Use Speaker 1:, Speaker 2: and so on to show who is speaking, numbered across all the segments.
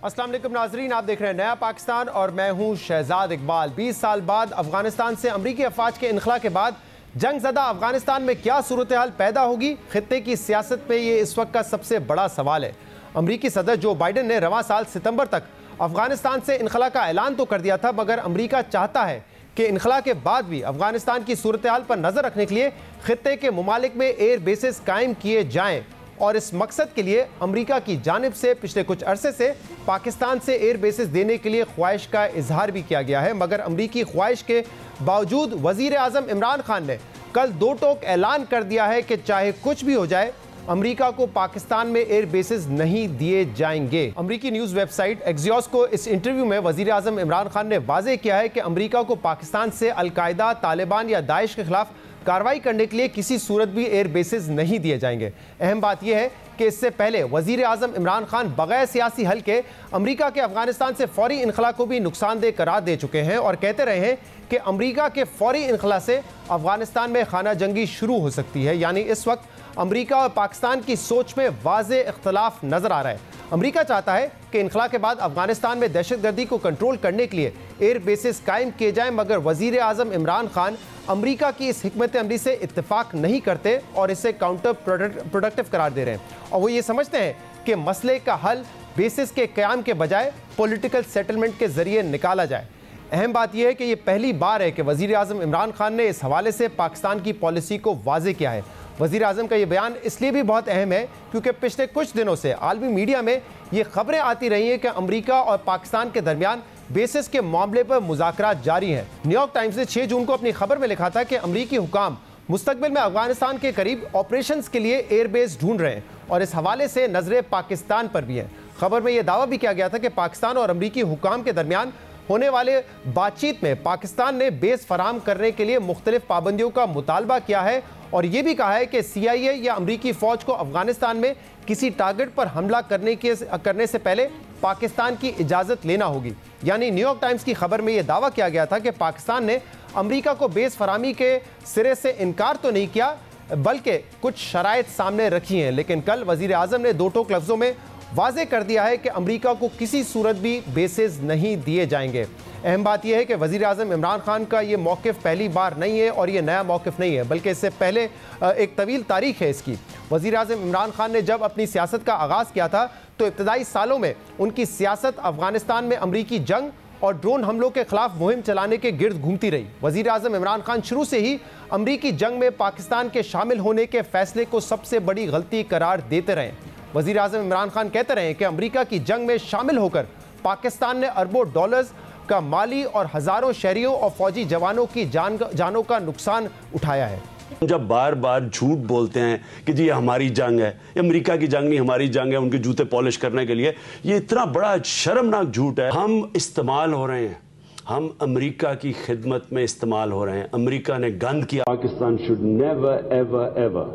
Speaker 1: अस्सलाम वालेकुम नाजरीन, आप देख रहे हैं नया पाकिस्तान और मैं हूं शहजाद इकबाल। 20 साल बाद अफगानिस्तान से अमरीकी अफवाज के इनखला के बाद जंग ज़दा अफगानिस्तान में क्या सूरत हाल पैदा होगी, खित्ते की सियासत में ये इस वक्त का सबसे बड़ा सवाल है। अमरीकी सदर जो बाइडन ने रवां साल सितंबर तक अफगानिस्तान से इनखला का ऐलान तो कर दिया था, मगर अमरीका चाहता है कि इनखला के बाद भी अफगानिस्तान की सूरत हाल पर नजर रखने के लिए खित्ते के मुमालिक में एयर बेसेस कायम किए जाएं और इस मकसद के लिए अमरीका की जानिब से पिछले कुछ अरसे से पाकिस्तान से एयर बेसेस देने के लिए ख्वाहिश का इजहार भी किया गया है। मगर अमरीकी ख्वाहिश के बावजूद वजीर आज़म इमरान खान ने कल दो टोक ऐलान कर दिया है कि चाहे कुछ भी हो जाए अमरीका को पाकिस्तान में एयर बेसेस नहीं दिए जाएंगे। अमरीकी न्यूज़ वेबसाइट एक्सियोस को इस इंटरव्यू में वजीर आज़म इमरान खान ने वाज़ेह किया है कि अमरीका को पाकिस्तान से अलकायदा, तालिबान या दाइश के खिलाफ कार्रवाई करने के लिए किसी सूरत भी एयर बेसेस नहीं दिए जाएंगे। अहम बात यह है कि इससे पहले वजीर आज़म इमरान खान बगैर सियासी हल के अमरीका के अफगानिस्तान से फौरी इनखला को भी नुकसानदेह करार दे चुके हैं और कहते रहे हैं कि अमरीका के फौरी इनखला से अफगानिस्तान में खाना जंगी शुरू हो सकती है। यानी इस वक्त अमरीका और पाकिस्तान की सोच में वाज़े इख्तलाफ नजर आ रहा है। अमरीका चाहता है कि इनखला के बाद अफगानिस्तान में दहशतगर्दी को कंट्रोल करने के लिए एयर बेसेस कायम किए जाएं, मगर वजीर आज़म इमरान खान अमरीका की इस हिकमत अमली से इत्तेफाक नहीं करते और इसे काउंटर प्रोडक्टिव करार दे रहे हैं। और वो ये समझते हैं कि मसले का हल बेसिस के क़याम के बजाय पॉलिटिकल सेटलमेंट के जरिए निकाला जाए। अहम बात यह है कि यह पहली बार है कि वज़ीर आज़म इमरान खान ने इस हवाले से पाकिस्तान की पॉलिसी को वाज़े किया है। वज़ीर आज़म का यह बयान इसलिए भी बहुत अहम है क्योंकि पिछले कुछ दिनों से आलमी मीडिया में ये खबरें आती रही हैं कि अमरीका और पाकिस्तान के दरमियान बेसिस के मामले पर मुज़ाकरात जारी हैं। न्यूयॉर्क टाइम्स ने 6 जून को अपनी खबर में लिखा था कि अमरीकी हुकाम मुस्तकबिल में अफगानिस्तान के करीब ऑपरेशंस के लिए एयरबेस ढूंढ रहे हैं और इस हवाले से नजरें पाकिस्तान पर भी हैं। खबर में यह दावा भी किया गया था कि पाकिस्तान और अमरीकी हुकाम के दरमियान होने वाले बातचीत में पाकिस्तान ने बेस फराम करने के लिए मुख्तलिफ पाबंदियों का मुतालबा किया है और यह भी कहा है कि CIA या अमरीकी फ़ौज को अफगानिस्तान में किसी टारगेट पर हमला करने से पहले पाकिस्तान की इजाज़त लेना होगी। यानी न्यूयॉर्क टाइम्स की खबर में यह दावा किया गया था कि पाकिस्तान ने अमरीका को बेस फरामी के सिरे से इनकार तो नहीं किया बल्कि कुछ शराइत सामने रखी हैं, लेकिन कल वज़ीर आज़म ने दो टोक लफ्ज़ों में वाज़े कर दिया है कि अमरीका को किसी सूरत भी बेसेस नहीं दिए जाएंगे। अहम बात यह है कि वज़ीर आज़म इमरान खान का ये मौक़िफ़ पहली बार नहीं है और ये नया मौक़िफ़ नहीं है, बल्कि इससे पहले एक तवील तारीख़ है इसकी। वज़ीर आज़म इमरान खान ने जब अपनी सियासत का आगाज़ किया था तो इब्तदाई सालों में उनकी सियासत अफ़गानिस्तान में अमरीकी जंग और ड्रोन हमलों के खिलाफ मुहिम चलाने के गिर्द घूमती रही। वज़ीर आज़म इमरान खान शुरू से ही अमरीकी जंग में पाकिस्तान के शामिल होने के फैसले को सबसे बड़ी गलती करार देते रहे। वज़ीर आज़म इमरान खान कहते रहे कि अमरीका की जंग में शामिल होकर पाकिस्तान ने अरबों डॉलर्स का माली और हज़ारों शहरियों और फौजी जवानों की जानों का नुकसान उठाया है।
Speaker 2: जब बार बार झूठ बोलते हैं कि जी ये हमारी जंग है, ये अमेरिका की जंग नहीं हमारी जंग है, उनके जूते पॉलिश करने के लिए, ये इतना बड़ा शर्मनाक झूठ है। हम इस्तेमाल हो रहे हैं, हम अमेरिका की खिदमत में इस्तेमाल हो रहे हैं। अमेरिका ने गंद किया। Pakistan should never ever ever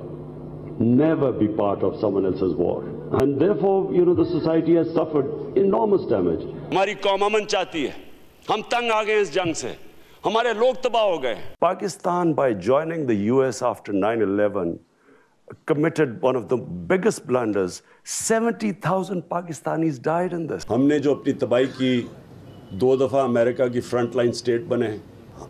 Speaker 2: never be part of someone else's war and therefore the society has suffered enormous damage. हमारी कौम अमन चाहती है, हम तंग आ गए इस जंग से, हमारे लोग तबाह हो गए। Pakistan by joining the US after 9/11 committed one of the biggest blunders. 70,000 Pakistanis died in this. हमने जो अपनी तबाही की 2 दफा अमेरिका की फ्रंट लाइन स्टेट बने।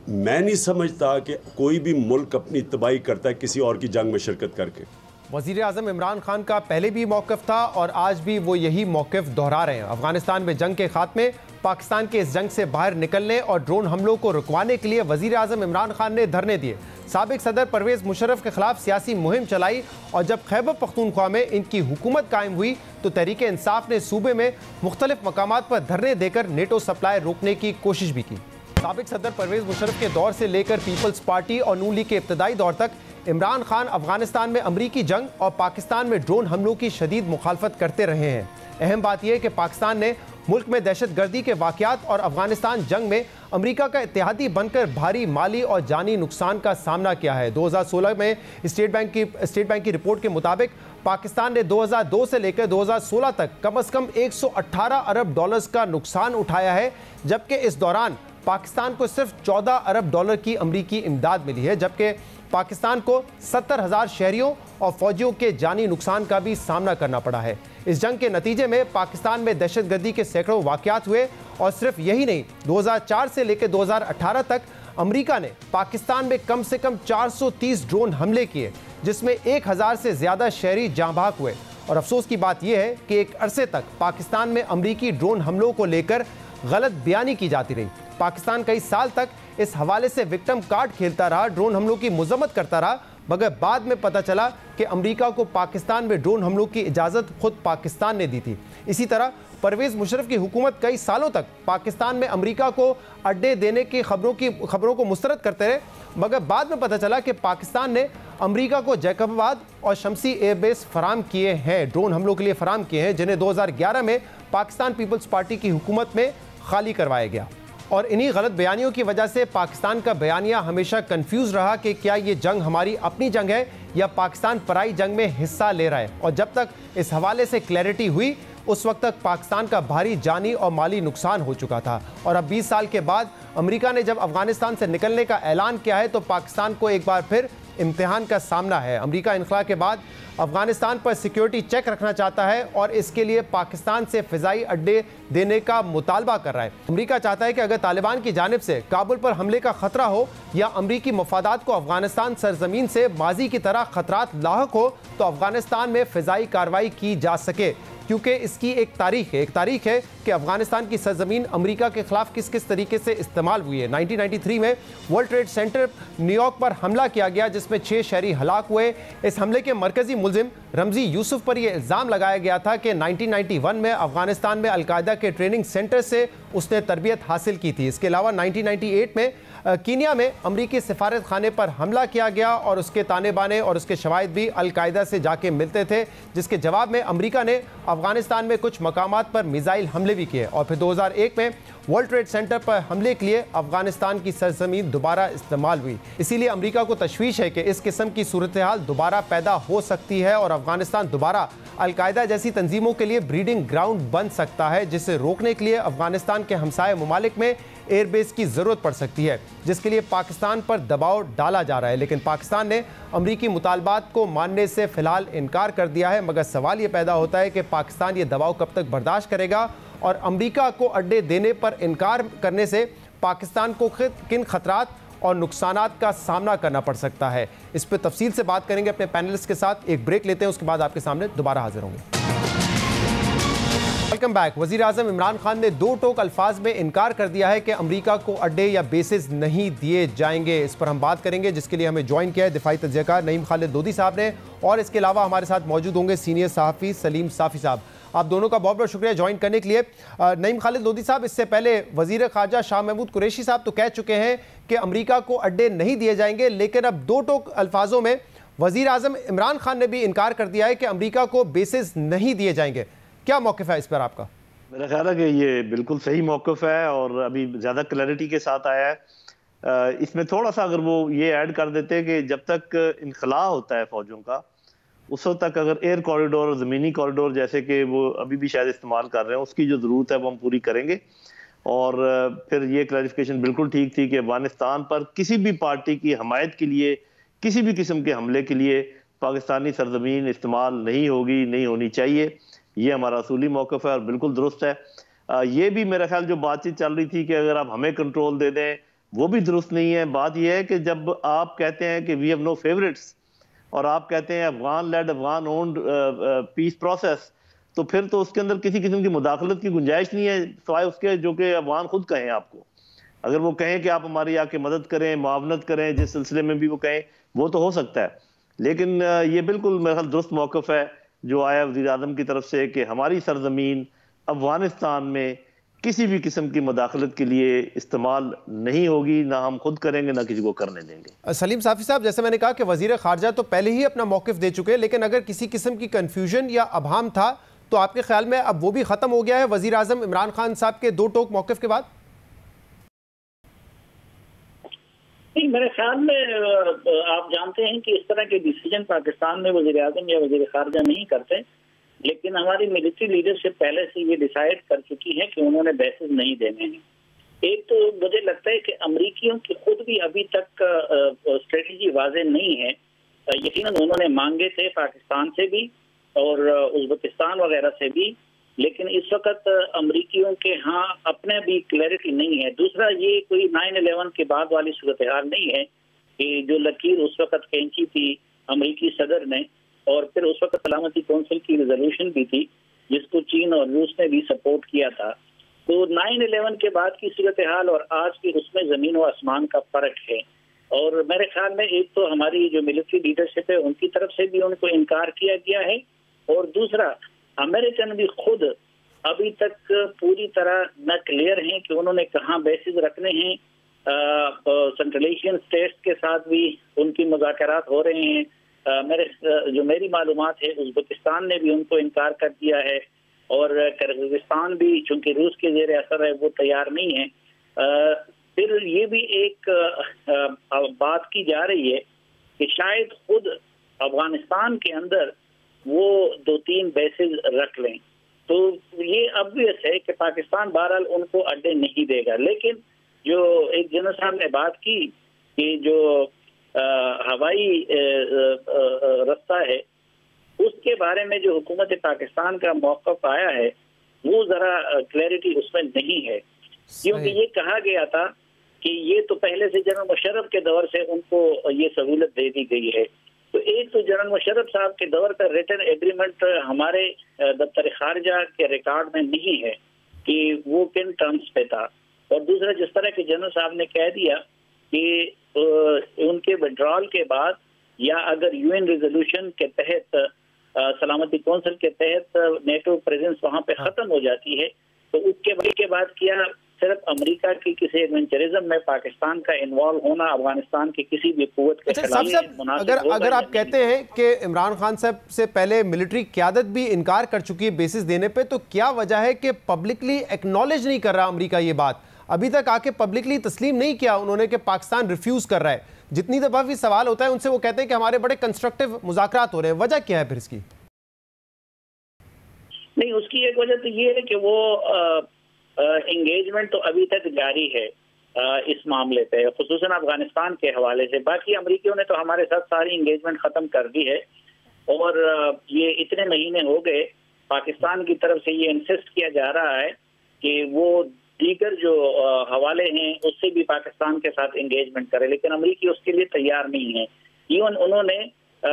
Speaker 2: मैं नहीं समझता कि कोई भी मुल्क अपनी तबाही करता है किसी और की जंग में शिरकत करके।
Speaker 1: वज़ीर आज़म इमरान खान का पहले भी मौक़िफ़ था और आज भी वो यही मौक़िफ़ दोहरा रहे हैं। अफ़गानिस्तान में जंग के खात्मे, पाकिस्तान के इस जंग से बाहर निकलने और ड्रोन हमलों को रुकवाने के लिए वज़ीर आज़म इमरान खान ने धरने दिए। साबिक़ सदर परवेज़ मुशर्रफ के खिलाफ सियासी मुहिम चलाई और जब खैबर पख्तूनख्वा में इनकी हुकूमत कायम हुई तो तहरीक इंसाफ ने सूबे में मुख्तलिफ मकामात पर धरने देकर नेटो सप्लाई रोकने की कोशिश भी की। साबिक़ सदर परवेज़ मुशर्रफ के दौर से लेकर पीपल्स पार्टी और नून लीग के इब्तदाई दौर तक इमरान खान अफगानिस्तान में अमरीकी जंग और पाकिस्तान में ड्रोन हमलों की शदीद मुखालफत करते रहे हैं। अहम बात यह है कि पाकिस्तान ने मुल्क में दहशतगर्दी के वाक़यात और अफगानिस्तान जंग में अमरीका का इत्तेहादी बनकर भारी माली और जानी नुकसान का सामना किया है। 2016 में स्टेट बैंक की रिपोर्ट के मुताबिक पाकिस्तान ने 2002 से लेकर 2016 तक कम से कम 118 अरब डॉलर्स का नुकसान उठाया है, जबकि इस दौरान पाकिस्तान को सिर्फ 14 अरब डॉलर की अमरीकी इमदाद मिली है, जबकि पाकिस्तान को 70,000 शहरियों और फौजियों के जानी नुकसान का भी सामना करना पड़ा है। इस जंग के नतीजे में पाकिस्तान में दहशतगर्दी के सैकड़ों वाक़यात हुए और सिर्फ यही नहीं, 2004 से लेकर 2018 तक अमेरिका ने पाकिस्तान में कम से कम 430 ड्रोन हमले किए, जिसमें 1000 से ज़्यादा शहरी जाँ भाग हुए। और अफसोस की बात यह है कि एक अरसे तक पाकिस्तान में अमेरिकी ड्रोन हमलों को लेकर गलत बयानी की जाती रही। पाकिस्तान कई साल तक इस हवाले से विक्टिम कार्ड खेलता रहा, ड्रोन हमलों की मजम्मत करता रहा, मगर बाद में पता चला कि अमेरिका को पाकिस्तान में ड्रोन हमलों की इजाज़त खुद पाकिस्तान ने दी थी। इसी तरह परवेज़ मुशर्रफ की हुकूमत कई सालों तक पाकिस्तान में अमेरिका को अड्डे देने की खबरों को मुस्तरद करते रहे, मगर बाद में पता चला कि पाकिस्तान ने अमेरिका को जैकबाबाद और शमसी एयरबेस फराम किए हैं, ड्रोन हमलों के लिए फराम किए हैं, जिन्हें 2011 में पाकिस्तान पीपल्स पार्टी की हुकूमत में खाली करवाया गया। और इन्हीं गलत बयानियों की वजह से पाकिस्तान का बयानिया हमेशा कंफ्यूज रहा कि क्या ये जंग हमारी अपनी जंग है या पाकिस्तान पराई जंग में हिस्सा ले रहा है। और जब तक इस हवाले से क्लैरिटी हुई, उस वक्त तक पाकिस्तान का भारी जानी और माली नुकसान हो चुका था। और अब 20 साल के बाद अमेरिका ने जब अफगानिस्तान से निकलने का ऐलान किया है, तो पाकिस्तान को एक बार फिर इम्तिहान का सामना है। अमेरिका इनखला के बाद अफगानिस्तान पर सिक्योरिटी चेक रखना चाहता है और इसके लिए पाकिस्तान से फ़िज़ाई अड्डे देने का मुतालबा कर रहा है। अमेरिका चाहता है कि अगर तालिबान की जानिब से काबुल पर हमले का खतरा हो या अमेरिकी मफादात को अफगानिस्तान सरजमीन से माजी की तरह खतरात लाहक हो, तो अफगानिस्तान में फ़िज़ाई कार्रवाई की जा सके, क्योंकि इसकी एक तारीख है कि अफगानिस्तान की सरजमीन अमेरिका के खिलाफ किस किस तरीके से इस्तेमाल हुई है। 1993 में वर्ल्ड ट्रेड सेंटर न्यूयॉर्क पर हमला किया गया, जिसमें 6 शहरी हलाक हुए। इस हमले के मरकजी मुलजिम रमजी यूसुफ पर यह इल्ज़ाम लगाया गया था कि 1991 में अफगानिस्तान में अलकायदा के ट्रेनिंग सेंटर से उसने तरबियत हासिल की थी। इसके अलावा 1998 में कीनिया में अमरीकी सिफारत खाने पर हमला किया गया और उसके ताने बाने और उसके शवाहिद भी अलकायदा से जाके मिलते थे, जिसके जवाब में अमरीका ने अफगानिस्तान में कुछ मकामात पर मिसाइल हमले भी किए। और फिर 2001 में वर्ल्ड ट्रेड सेंटर पर हमले के लिए अफगानिस्तान की सरजमीन दोबारा इस्तेमाल हुई। इसीलिए अमरीका को तशवीश है कि इस किस्म की सूरत हाल दोबारा पैदा हो सकती है और अफगानिस्तान दोबारा अलकायदा जैसी तंजीमों के लिए ब्रीडिंग ग्राउंड बन सकता है, जिसे रोकने के लिए अफगानिस्तान के हमसाये ममालिक में एयरबेस की ज़रूरत पड़ सकती है, जिसके लिए पाकिस्तान पर दबाव डाला जा रहा है। लेकिन पाकिस्तान ने अमरीकी मुतालबात को मानने से फ़िलहाल इनकार कर दिया है। मगर सवाल ये पैदा होता है कि पाकिस्तान ये दबाव कब तक बर्दाश्त करेगा और अमरीका को अड्डे देने पर इनकार करने से पाकिस्तान को किन खतरात और नुकसानात का सामना करना पड़ सकता है। इस पर तफसील से बात करेंगे अपने पैनलिस्ट के साथ। एक ब्रेक लेते हैं, उसके बाद आपके सामने दोबारा हाजिर होंगे। Welcome back. वज़ीर आज़म इमरान खान ने दो टोक अल्फाज में इनकार कर दिया है कि अमेरिका को अड्डे या बेसिस नहीं दिए जाएंगे। इस पर हम बात करेंगे, जिसके लिए हमें ज्वाइन किया है दिफाई तज्ज़ियाकार नईम खालिद लोधी साहब ने, और इसके अलावा हमारे साथ मौजूद होंगे सीनियर सहाफ़ी सलीम साफ़ी साहब। आप दोनों का बहुत बहुत शुक्रिया ज्वाइन करने के लिए। नईम खालिद लोधी साहब, इससे पहले वज़ीर ख़ारजा शाह महमूद कुरैशी साहब तो कह चुके हैं कि अमेरिका को अड्डे नहीं दिए जाएंगे, लेकिन अब दो टोक अल्फाजों में वज़ीर आज़म इमरान खान ने भी इनकार कर दिया है कि अमेरिका को बेसिस नहीं दिए जाएंगे। क्या मौक़िफ़ है इस पर आपका?
Speaker 3: मेरा ख्याल है कि ये बिल्कुल सही मौक़िफ़ है और अभी ज़्यादा क्लैरिटी के साथ आया है। इसमें थोड़ा सा अगर वो ये ऐड कर देते कि जब तक इनखला होता है फ़ौजों का, उस वक्त तक अगर एयर कॉरिडोर और ज़मीनी कॉरिडोर जैसे कि वो अभी भी शायद इस्तेमाल कर रहे हैं, उसकी जो ज़रूरत है वो हम पूरी करेंगे। और फिर ये क्लैरिफिकेशन बिल्कुल ठीक थी कि अफगानिस्तान पर किसी भी पार्टी की हमायत के लिए, किसी भी किस्म के हमले के लिए पाकिस्तानी सरजमीन इस्तेमाल नहीं होगी, नहीं होनी चाहिए। ये हमारा असूली मौक़िफ़ है और बिल्कुल दुरुस्त है। ये भी मेरा ख्याल जो बातचीत चल रही थी कि अगर आप हमें कंट्रोल दे दें, वो भी दुरुस्त नहीं है। बात यह है कि जब आप कहते हैं कि वी हैव नो फेवरेट्स और आप कहते हैं Afghan led Afghan owned peace process, तो फिर तो उसके अंदर किसी किस्म की मुदाखलत की गुंजाइश नहीं है, सिवाय उसके जो कि अफगान खुद कहें आपको। अगर वो कहें कि आप हमारी आके मदद करें, मुआवनत करें, जिस सिलसिले में भी वो कहें, वो तो हो सकता है। लेकिन ये बिल्कुल मेरा ख्याल दुरुस्त मौक़िफ़ है जो आया वज़ीर आज़म की तरफ से कि हमारी सरजमीन अफगानिस्तान में किसी भी किस्म की मुदाखलत के लिए इस्तेमाल नहीं होगी, ना हम खुद करेंगे, ना किसी को करने देंगे।
Speaker 1: सलीम साफ़ी साहब, जैसे मैंने कहा कि वज़ीर ख़ारजा तो पहले ही अपना मौक़िफ़ दे चुके हैं, लेकिन अगर किसी किस्म की कन्फ्यूजन या अभाम था तो आपके ख्याल में अब वो भी ख़त्म हो गया है वज़ीर आज़म इमरान खान साहब के दो टोक मौक़िफ़ के बाद?
Speaker 4: नहीं, मेरे ख्याल में आप जानते हैं कि इस तरह के डिसीजन पाकिस्तान में वज़ीर आज़म या वज़ीर ख़ारजा नहीं करते, लेकिन हमारी मिलिट्री लीडरशिप पहले से ये डिसाइड कर चुकी है कि उन्होंने बेसिस नहीं देने हैं। एक तो मुझे लगता है कि अमरीकियों की खुद भी अभी तक स्ट्रेटेजी वाज़ेह नहीं है। यकीनन उन्होंने मांगे थे पाकिस्तान से भी और उज़्बेकिस्तान वगैरह से भी, लेकिन इस वक्त अमरीकियों के यहाँ अपने भी क्लैरिटी नहीं है। दूसरा, ये कोई 9/11 के बाद वाली सूरत हाल नहीं है कि जो लकीर उस वक्त खींची थी अमरीकी सदर ने, और फिर उस वक्त सलामती कौंसिल की रिजोल्यूशन भी थी जिसको चीन और रूस ने भी सपोर्ट किया था। तो 9/11 के बाद की सूरत हाल और आज की, उसमें ज़मीन व आसमान का फर्क है। और मेरे ख्याल में एक तो हमारी जो मिलिट्री लीडरशिप है उनकी तरफ से भी उनको इनकार किया गया है, और दूसरा अमेरिकन भी खुद अभी तक पूरी तरह न क्लियर हैं कि उन्होंने कहाँ बेसिस रखने हैं। सेंट्रल एशियन स्टेट्स के साथ भी उनकी मुज़ाकरात हो रहे हैं। जो मेरी मालूमात है, उज़्बेकिस्तान ने भी उनको इनकार कर दिया है, और किर्गिस्तान भी चूंकि रूस के ज़ेर असर है वो तैयार नहीं है। फिर ये भी एक बात की जा रही है कि शायद खुद अफगानिस्तान के अंदर वो 2-3 बेसिस रख लें। तो ये ऑब्वियस है कि पाकिस्तान बहरहाल उनको अड्डे नहीं देगा। लेकिन जो एक जनरल साहब ने बात की कि जो हवाई रास्ता है उसके बारे में जो हुकूमत पाकिस्तान का मौक़िफ़ आया है वो ज़रा क्लैरिटी उसमें नहीं है, क्योंकि ये कहा गया था कि ये तो पहले से जनरल मुशर्रफ के दौर से उनको ये सहूलत दे दी गई है। तो एक तो जनरल मुशर्रफ साहब के दौर का रिटन एग्रीमेंट हमारे दफ्तर खारजा के रिकॉर्ड में नहीं है कि वो किन टर्म्स पे था, और दूसरा जिस तरह के जनरल साहब ने कह दिया कि उनके विड्रॉल के बाद या अगर यूएन रेजोल्यूशन के तहत सलामती कौंसिल के तहत नेटो प्रेजेंस वहाँ पे ख़त्म हो जाती है, तो उसके बाद क्या सिर्फ अमेरिका की किसी एडवेंचरिज्म में पाकिस्तान का इन्वॉल्व होना अफगानिस्तान की किसी भी कुव्वत के खिलाफ
Speaker 1: अगर आप कहते हैं कि इमरान खान साहब से पहले मिलिट्री क़यादत भी इनकार कर चुकी है बेसिस देने पे, तो क्या वजह है कि पब्लिकली एक्नॉलेज नहीं कर रहा अमेरिका ये बात? अभी तक आके पब्लिकली तस्लीम नहीं किया उन्होंने कि पाकिस्तान रिफ्यूज कर रहा है। जितनी दफा भी सवाल होता है उनसे वो कहते हैं कि हमारे बड़े कंस्ट्रक्टिव मुज़ाकरात हो रहे हैं। वजह क्या है फिर इसकी?
Speaker 4: नहीं, उसकी एक वजह तो ये है कि वो एंगेजमेंट तो अभी तक जारी है इस मामले पे, खुसूसन अफगानिस्तान के हवाले से। बाकी अमरीकियों ने तो हमारे साथ सारी एंगेजमेंट ख़त्म कर दी है, और ये इतने महीने हो गए पाकिस्तान की तरफ से ये इंसिस्ट किया जा रहा है कि वो दीगर जो हवाले हैं उससे भी पाकिस्तान के साथ एंगेजमेंट करे, लेकिन अमरीकी उसके लिए तैयार नहीं है। इवन उन्होंने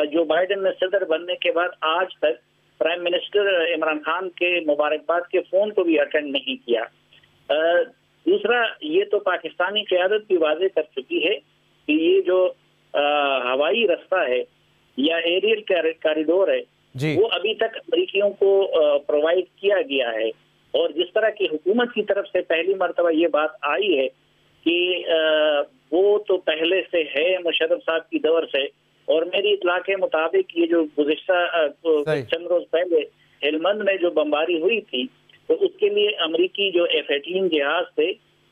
Speaker 4: जो बाइडेन ने सदर बनने के बाद आज तक प्राइम मिनिस्टर इमरान खान के मुबारकबाद के फ़ोन को भी अटेंड नहीं किया। दूसरा, ये तो पाकिस्तानी क़यादत भी वाज़ेह कर चुकी है कि ये जो हवाई रास्ता है या एरियल कॉरिडोर है वो अभी तक अमरीकियों को प्रोवाइड किया गया है, और जिस तरह की हुकूमत की तरफ से पहली मरतबा ये बात आई है कि वो तो पहले से है मुशर्रफ साहब की दौर से, और मेरी इत्तला के मुताबिक ये जो गुज़िश्ता चंद रोज पहले हेलमंद में जो बमबारी हुई थी, तो उसके लिए अमरीकी जो F-18 जहाज थे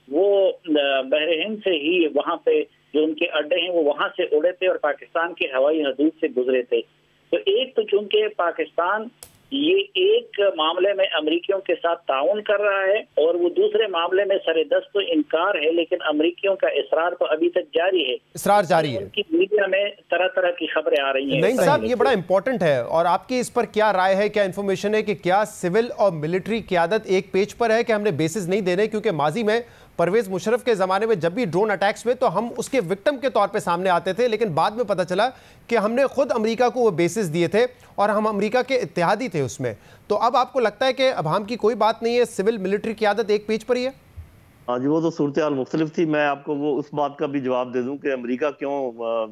Speaker 4: वो बहरे हिंद से ही वहाँ पे जो उनके अड्डे हैं वो वहाँ से उड़े थे और पाकिस्तान के हवाई हदूद से गुजरे थे। तो एक तो चूंकि पाकिस्तान ये एक मामले में अमरीकियों के साथ ताउन कर रहा है, और वो दूसरे मामले में सरेदस्त तो इनकार है, लेकिन अमरीकियों का इसरार तो अभी तक जारी है। इसरार जारी है। उनकी मीडिया में तरह तरह की खबरें आ रही हैं।
Speaker 1: नहीं साहब, ये बड़ा इंपॉर्टेंट है, और आपकी इस पर क्या राय है, क्या इन्फॉर्मेशन है कि क्या सिविल और मिलिट्री क़यादत एक पेज पर है कि हमने बेसिस नहीं देने? क्योंकि माजी में परवेज मुशर्रफ के ज़माने में जब भी ड्रोन अटैक्स हुए तो हम उसके विक्टिम के तौर पे सामने आते थे, लेकिन बाद में पता चला कि हमने खुद अमेरिका को वो बेसिस दिए थे और हम अमेरिका के इत्तेहादी थे उसमें। तो अब आपको लगता है कि अब हम की कोई बात नहीं है, सिविल मिलिट्री क़यादत एक पेज पर ही है?
Speaker 3: हाँ जी, वो तो सूरत हाल मुख्तलिफ थी। मैं आपको वो उस बात का भी जवाब दे दूं कि अमेरिका क्यों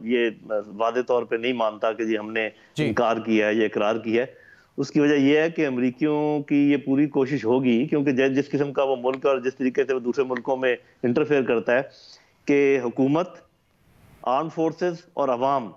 Speaker 3: ये वादे तौर पर नहीं मानता कि जी हमने इनकार किया है या इकरार किया है। उसकी वजह यह है कि अमरीकियों की ये पूरी कोशिश होगी, क्योंकि जिस किस्म का वो मुल्क और जिस तरीके से वो दूसरे मुल्कों में इंटरफेयर करता है, कि हुकूमत, आर्म फोर्सेस और अवाम,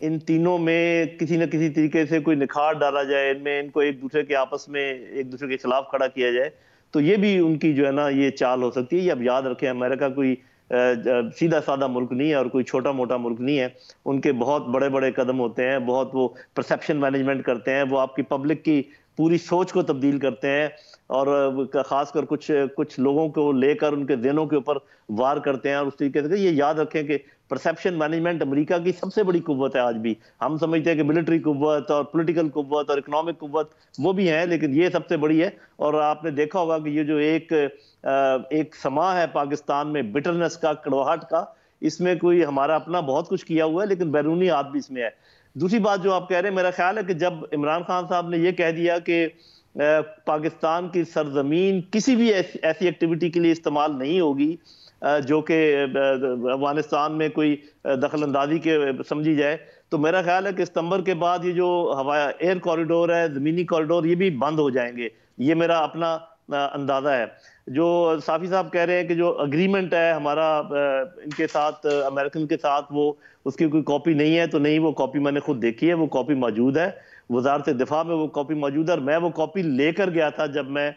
Speaker 3: इन तीनों में किसी न किसी तरीके से कोई निखार डाला जाए, इनमें इनको एक दूसरे के आपस में एक दूसरे के खिलाफ खड़ा किया जाए, तो ये भी उनकी जो है ना ये चाल हो सकती है। ये अब याद रखें, अमेरिका कोई सीधा साधा मुल्क नहीं है और कोई छोटा मोटा मुल्क नहीं है। उनके बहुत बड़े बड़े कदम होते हैं, बहुत वो परसेप्शन मैनेजमेंट करते हैं, वो आपकी पब्लिक की पूरी सोच को तब्दील करते हैं। और खासकर कुछ लोगों को लेकर उनके ज़हनों के ऊपर वार करते हैं। और उस तरीके से ये याद रखें कि परसेप्शन मैनेजमेंट अमेरिका की सबसे बड़ी कुव्वत है। आज भी हम समझते हैं कि मिलिट्री कुव्वत और पॉलिटिकल कुव्वत और इकोनॉमिक कुव्वत वो भी है, लेकिन ये सबसे बड़ी है। और आपने देखा होगा कि ये जो एक समा है पाकिस्तान में बिटरनेस का, कड़वाहट का, इसमें कोई हमारा अपना बहुत कुछ किया हुआ है, लेकिन बैरूनी हाथ भी इसमें है। दूसरी बात जो आप कह रहे हैं, मेरा ख्याल है कि जब इमरान खान साहब ने ये कह दिया कि पाकिस्तान की सरजमीन किसी भी ऐसी एक्टिविटी के लिए इस्तेमाल नहीं होगी जो कि अफगानिस्तान में कोई दखल अंदाजी के समझी जाए, तो मेरा ख्याल है कि सितंबर के बाद ये जो हवाई एयर कॉरिडोर है, ज़मीनी कॉरिडोर, ये भी बंद हो जाएंगे। ये मेरा अपना अंदाज़ा है। जो साफ़ी साहब कह रहे हैं कि जो अग्रीमेंट है हमारा इनके साथ, अमेरिकन के साथ, वो उसकी कोई कॉपी नहीं है, तो नहीं, वो कॉपी मैंने खुद देखी है, वो कॉपी मौजूद है वजारत दिफा में, वो कॉपी मौजूद है। और मैं वो कॉपी लेकर गया था जब मैं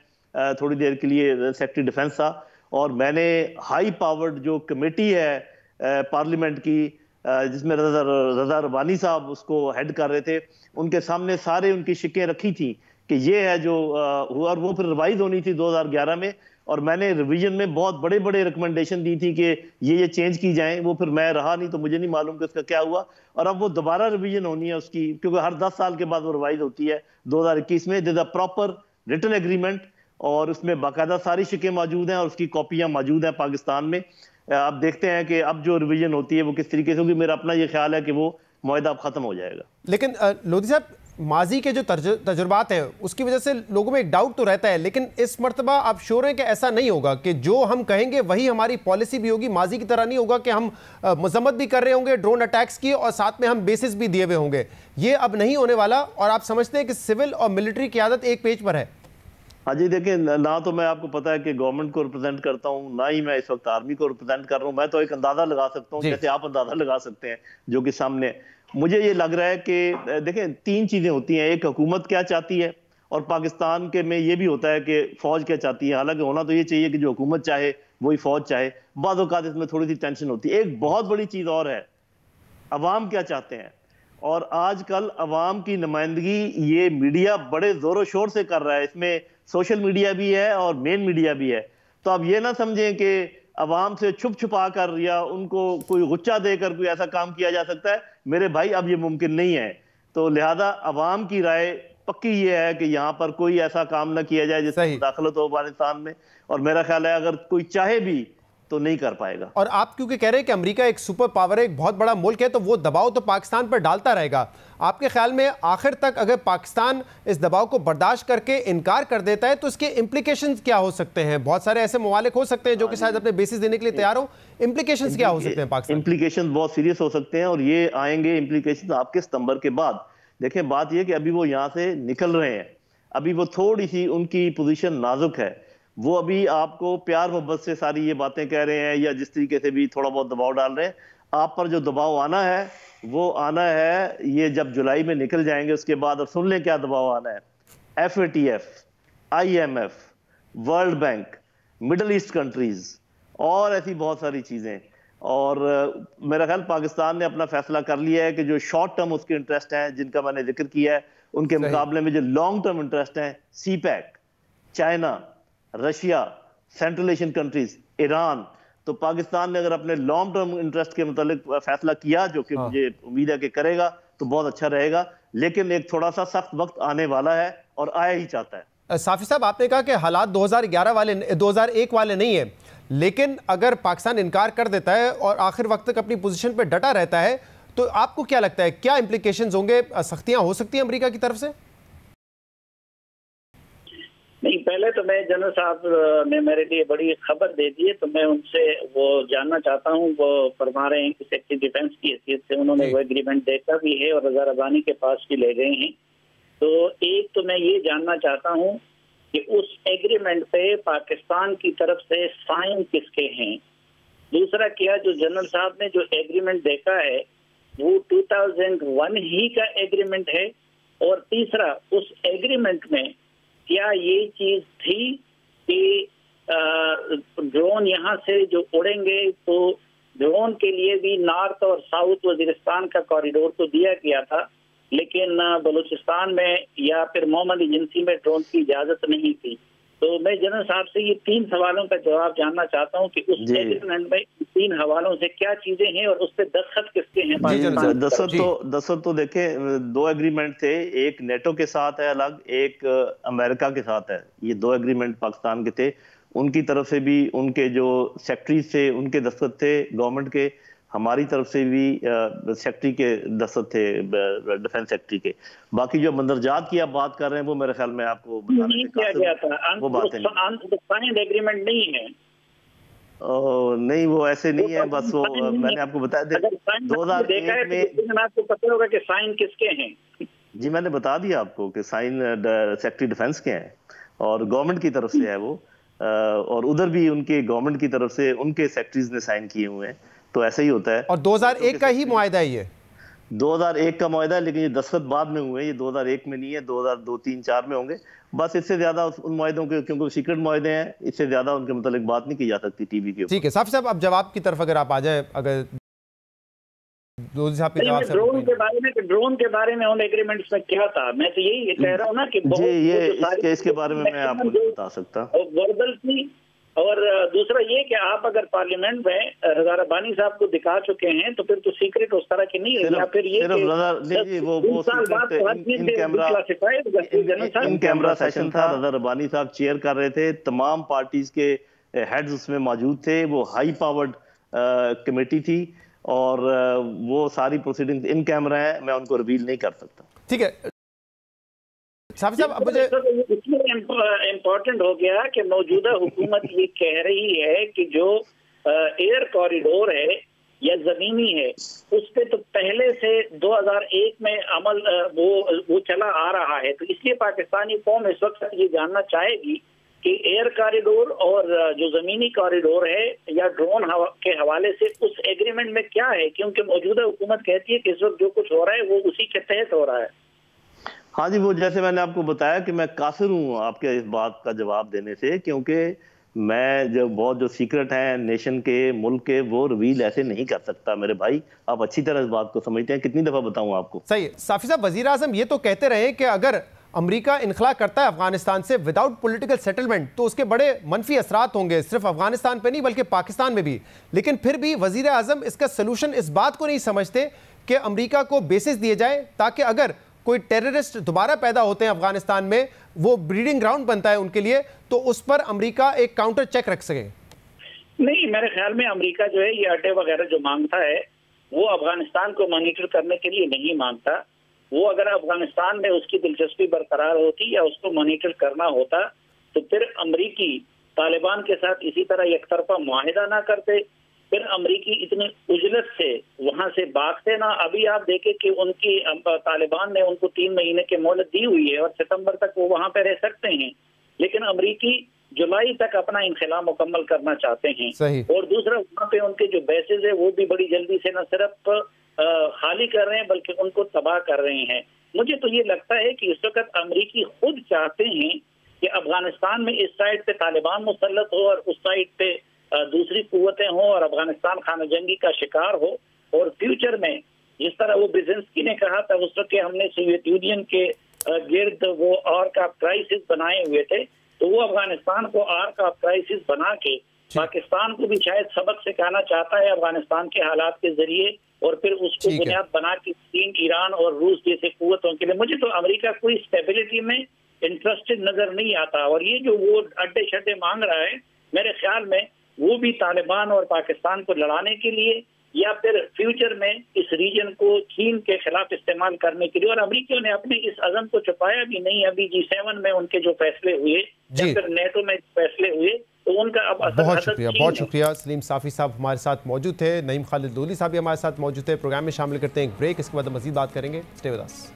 Speaker 3: थोड़ी देर के लिए सेक्रेटरी डिफेंस था, और मैंने हाई पावर्ड जो कमेटी है पार्लियामेंट की, जिसमें रजा रबानी साहब उसको हेड कर रहे थे, उनके सामने सारे उनकी शिकें रखी थी कि ये है जो हुआ। और वो फिर रिवाइज होनी थी 2011 में, और मैंने रिवीजन में बहुत बड़े बड़े रिकमेंडेशन दी थी कि ये चेंज की जाएं। वो फिर मैं रहा नहीं, तो मुझे नहीं मालूम कि उसका क्या हुआ। और अब वो दोबारा रिवीजन होनी है उसकी, क्योंकि हर 10 साल के बाद वो रिवाइज होती है। 2021 में this a proper written agreement, और उसमें बाकायदा सारी शिकें मौजूद हैं और उसकी कॉपियां मौजूद हैं पाकिस्तान में। अब देखते हैं कि अब जो रिवीजन होती है वो किस तरीके से होगी। मेरा अपना ये ख्याल है कि वो मुआहदा अब खत्म हो जाएगा।
Speaker 1: लेकिन लोधी साहब, माजी के जो तजुर्बात हैं उसकी वजह से लोगों में एक डाउट तो रहता है, लेकिन इस मर्तबा आप श्योर हैं कि ऐसा नहीं होगा कि जो हम कहेंगे वही हमारी पॉलिसी भी होगी? माजी की तरह नहीं होगा कि हम मजम्मत भी कर रहे होंगे ड्रोन अटैक्स की और साथ में हम बेसिस भी दिए हुए होंगे। ये अब नहीं होने वाला, और आप समझते हैं कि सिविल और मिलिट्री की आदत एक पेज पर है?
Speaker 3: हाँ जी, देखिए, ना तो मैं, आपको पता है कि गवर्नमेंट को रिप्रेजेंट करता हूँ, ना ही मैं इस वक्त आर्मी को रिप्रेजेंट कर रहा हूँ। मैं तो एक अंदाजा लगा सकता हूँ, जैसे आप अंदाजा लगा सकते हैं जो कि सामने। मुझे ये लग रहा है कि देखें, 3 चीजें होती हैं। एक, हुकूमत क्या चाहती है, और पाकिस्तान के में ये भी होता है कि फौज क्या चाहती है। हालांकि होना तो ये चाहिए कि जो हुकूमत चाहे वही फौज चाहे। बाज़ औक़ात इसमें थोड़ी सी टेंशन होती है। एक बहुत बड़ी चीज और है, अवाम क्या चाहते हैं। और आजकल अवाम की नुमाइंदगी ये मीडिया बड़े जोरों शोर से कर रहा है। इसमें सोशल मीडिया भी है और मेन मीडिया भी है। तो आप ये ना समझें कि अवाम से छुप छुपा कर या उनको कोई गुच्चा देकर कोई ऐसा काम किया जा सकता है। मेरे भाई, अब ये मुमकिन नहीं है। तो लिहाजा अवाम की राय पक्की ये है कि यहाँ पर कोई ऐसा काम ना किया जाए जिससे मुदाखलत हो अफगानिस्तान में। और मेरा ख्याल है अगर कोई चाहे भी तो नहीं कर पाएगा।
Speaker 1: और आप क्योंकि कह रहे हैं कि अमेरिका एक सुपर पावर है, एक बहुत बड़ा मुल्क है, तो वो दबाव तो पाकिस्तान पर डालता रहेगा। आपके ख्याल में आखिर तक अगर पाकिस्तान इस दबाव को बर्दाश्त करके इनकार कर देता है तो इसके इम्प्लीकेशंस क्या हो सकते हैं? बहुत सारे ऐसे ममालिक हो सकते हैं जो कि शायद अपने बेसिस देने के लिए तैयार हो। इम्प्लीकेशंस क्या हो सकते हैं पाकिस्तान?
Speaker 3: इम्प्लीकेशंस बहुत सीरियस हो सकते हैं, और ये आएंगे इम्प्लीकेशंस आपके सितंबर के बाद। देखें, बात यह कि अभी वो यहाँ से निकल रहे हैं, अभी वो थोड़ी सी उनकी पोजीशन नाजुक है। वो अभी आपको प्यार मोहब्बत से सारी ये बातें कह रहे हैं, या जिस तरीके से भी थोड़ा बहुत दबाव डाल रहे हैं। आप पर जो दबाव आना है वो आना है ये जब जुलाई में निकल जाएंगे उसके बाद। और सुन लें क्या दबाव आना है। FATF, IMF, world bank, middle east countries, और ऐसी बहुत सारी चीजें। और मेरा ख्याल पाकिस्तान ने अपना फैसला कर लिया है कि जो शॉर्ट टर्म उसके इंटरेस्ट हैं, जिनका मैंने जिक्र किया है, उनके मुकाबले में जो लॉन्ग टर्म इंटरेस्ट हैं, CPEC, China, Russia, central Asian countries, Iran, तो पाकिस्तान ने अगर अपने लॉन्ग टर्म इंटरेस्ट के मुतालिक फैसला किया, जो कि मुझे उम्मीद है कि करेगा, तो बहुत अच्छा रहेगा। लेकिन एक थोड़ा सा सख्त वक्त आने वाला है, और आया ही चाहता है।
Speaker 1: साफी साहब, आपने कहा कि हालात 2011 वाले 2001 वाले नहीं है, लेकिन अगर पाकिस्तान इनकार कर देता है और आखिर वक्त तक अपनी पोजीशन पर डटा रहता है, तो आपको क्या लगता है क्या इंप्लीकेशंस होंगे? सख्तियां हो सकती हैं अमेरिका की तरफ से?
Speaker 4: नहीं, पहले तो मैं, जनरल साहब ने मेरे लिए बड़ी खबर दे दी है, तो मैं उनसे वो जानना चाहता हूँ। वो फरमा रहे हैं कि सेक्रेटरी डिफेंस की हैसियत से उन्होंने वो एग्रीमेंट देखा भी है और रजा रबानी के पास भी ले गए हैं। तो एक तो मैं ये जानना चाहता हूँ कि उस एग्रीमेंट पे पाकिस्तान की तरफ से साइन किसके हैं। दूसरा, क्या जो जनरल साहब ने जो एग्रीमेंट देखा है वो 2001 ही का एग्रीमेंट है? और तीसरा, उस एग्रीमेंट में क्या ये चीज थी कि ड्रोन यहाँ से जो उड़ेंगे तो ड्रोन के लिए भी नॉर्थ और साउथ वजीरिस्तान का कॉरिडोर तो दिया गया था, लेकिन बलूचिस्तान में या फिर मोहम्मद एजेंसी में ड्रोन की इजाजत नहीं थी। तो मैं जनरल साहब से ये 3 सवालों का जवाब जानना चाहता हूँ कि उस एग्रीमेंट में 3 हवालों से क्या चीजें हैं और उस पर दस्तखत किसके हैं?
Speaker 3: दस्तखत तो देखें 2 एग्रीमेंट थे, एक नेटो के साथ है अलग, एक अमेरिका के साथ है। ये 2 एग्रीमेंट पाकिस्तान के थे, उनकी तरफ से भी उनके जो सेक्रेटरीज थे उनके दस्तखत थे गवर्नमेंट के, हमारी तरफ से भी सेक्रेटरी के दस्तखत थे, डिफेंस सेक्रेटरी के। बाकी जो मंदरजात की आप बात कर रहे हैं वो मेरे ख्याल में आपको
Speaker 4: नहीं किया गया था, वो बात नहीं, एग्रीमेंट नहीं है।
Speaker 3: नहीं वो ऐसे नहीं है, बस वो मैंने आपको बताया 2001 में
Speaker 4: आपको पता होगा कि साइन किसके हैं।
Speaker 3: जी मैंने बता दिया आपको कि साइन सेक्रेटरी डिफेंस के हैं और गवर्नमेंट की तरफ से है वो, और उधर भी उनके गवर्नमेंट की तरफ से उनके सेक्रेटरीज ने साइन किए हुए हैं, तो ऐसा ही होता है।
Speaker 1: और 2001 का ही मुआहदा है ये,
Speaker 3: 2001 का मुआहदा है, लेकिन ये दस्तखत बाद में हुए, ये 2001 में नहीं है, 2002, 3, 4 में होंगे। बस इससे ज्यादा उन मुआहदों के, क्योंकि सीक्रेट मुआहदे हैं, इससे ज्यादा उनके मतलब बात नहीं की जा सकती टीवी के ऊपर।
Speaker 1: ठीक है साफी साहब, अब जवाब की तरफ अगर आप आ जाए, अगर
Speaker 4: ड्रोन के बारे में उन एग्रीमेंट्स में क्या था, मैं तो यही कह रहा हूँ ना कि
Speaker 3: इसके बारे में मैं आपको नहीं बता सकता।
Speaker 4: वर्बल थी, और दूसरा ये कि आप अगर पार्लियामेंट में रज़ा रब्बानी साहब को दिखा चुके हैं तो फिर तो सीक्रेट उस तरह की नहीं है, या फिर ये
Speaker 3: इन कैमरा सेशन था, रज़ा रब्बानी साहब चेयर कर रहे थे, तमाम पार्टीज के हेड्स उसमें मौजूद थे, वो हाई पावर्ड कमेटी थी और वो सारी प्रोसीडिंग इन कैमरा है, मैं उनको रिवील नहीं कर सकता।
Speaker 1: ठीक है साहब, अब मुझे
Speaker 4: इसलिए इम्पोर्टेंट हो गया कि मौजूदा हुकूमत ये कह रही है कि जो एयर कॉरिडोर है या जमीनी है उस पे तो पहले से 2001 में अमल वो चला आ रहा है, तो इसलिए पाकिस्तानी कौम इस वक्त ये जानना चाहेगी कि एयर कॉरिडोर और जो जमीनी कॉरिडोर है या ड्रोन के हवाले से उस एग्रीमेंट में क्या है, क्योंकि मौजूदा हुकूमत कहती है कि इस वक्त जो कुछ हो रहा है वो उसी के तहत हो रहा है।
Speaker 3: हाँ जी, वो जैसे मैंने आपको बताया कि मैं कासिर हूँ आपके इस बात का जवाब देने से, क्योंकि मैं जो सीक्रेट है नेशन के, मुल्क के, वो रिवील ऐसे नहीं कर सकता मेरे भाई। आप अच्छी तरह इस बात को समझते हैं, कितनी दफा बताऊं आपको।
Speaker 1: सही है साफी साहब, वजीर आजम ये तो कहते रहे कि अगर अमेरिका इनखला करता है अफगानिस्तान से विदाउट पॉलिटिकल सेटलमेंट तो उसके बड़े मनफी असरात होंगे, सिर्फ अफगानिस्तान पे नहीं बल्कि पाकिस्तान में भी। लेकिन फिर भी वजीर आजम इसका सलूशन इस बात को नहीं समझते कि अमेरिका को बेसिस दिए जाए ताकि अगर कोई टेररिस्ट दोबारा पैदा होते हैं अफगानिस्तान में, वो ब्रीडिंग ग्राउंड बनता है उनके लिए, तो उस पर अमेरिका एक काउंटर चेक रख सके।
Speaker 4: नहीं, मेरे ख्याल में अमेरिका जो है ये अड्डे वगैरह जो मांगता है वो अफगानिस्तान को मॉनिटर करने के लिए नहीं मांगता। वो अगर अफगानिस्तान में उसकी दिलचस्पी बरकरार होती या उसको मॉनिटर करना होता तो फिर अमरीकी तालिबान के साथ इसी तरह एक तरफा मुआहिदा ना करते, फिर अमरीकी इतनी उजलत से वहां से भागते ना। अभी आप देखें कि उनकी तालिबान ने उनको 3 महीने की मोहलत दी हुई है और सितंबर तक वो वहां पे रह सकते हैं, लेकिन अमरीकी जुलाई तक अपना इनखला मुकम्मल करना चाहते हैं। और दूसरा वहाँ पे उनके जो बेसेस है वो भी बड़ी जल्दी से न सिर्फ खाली कर रहे हैं बल्कि उनको तबाह कर रहे हैं। मुझे तो ये लगता है कि इस वक्त अमरीकी खुद चाहते हैं कि अफगानिस्तान में इस साइड पे तालिबान मुसल्लत हो और उस साइड पे दूसरी कुव्वतें हों और अफगानिस्तान खाना जंगी का शिकार हो, और फ्यूचर में जिस तरह वो ब्रेजेंस्की ने कहा था उस वक्त हमने सोवियत यूनियन के गिर्द वो आर्क ऑफ क्राइसिस बनाए हुए थे, तो वो अफगानिस्तान को आर्क ऑफ क्राइसिस बना के पाकिस्तान को भी शायद सबक सिखाना चाहता है अफगानिस्तान के हालात के जरिए, और फिर उसको बुनियाद बना के चीन, ईरान और रूस जैसे कुव्वतों के लिए। मुझे तो अमेरिका कोई स्टेबिलिटी में इंटरेस्टेड नजर नहीं आता, और ये जो वो अड्डे शड्डे मांग रहा है मेरे ख्याल में वो भी तालिबान और पाकिस्तान को लड़ाने के लिए या फिर फ्यूचर में इस रीजन को चीन के खिलाफ इस्तेमाल करने के लिए। और अमरीकियों ने अपने इस अज़म को छुपाया भी नहीं। अभी G7 में उनके जो फैसले हुए या फिर नेटो में फैसले हुए तो उनका अब
Speaker 1: बहुत शुक्रिया सलीम साफी साहब हमारे साथ मौजूद थे। नईम खालिद लोधी साहब भी हमारे साथ मौजूद थे। प्रोग्राम में शामिल करते हैं एक ब्रेक, इसके बाद मजीद बात करेंगे। Stay with us.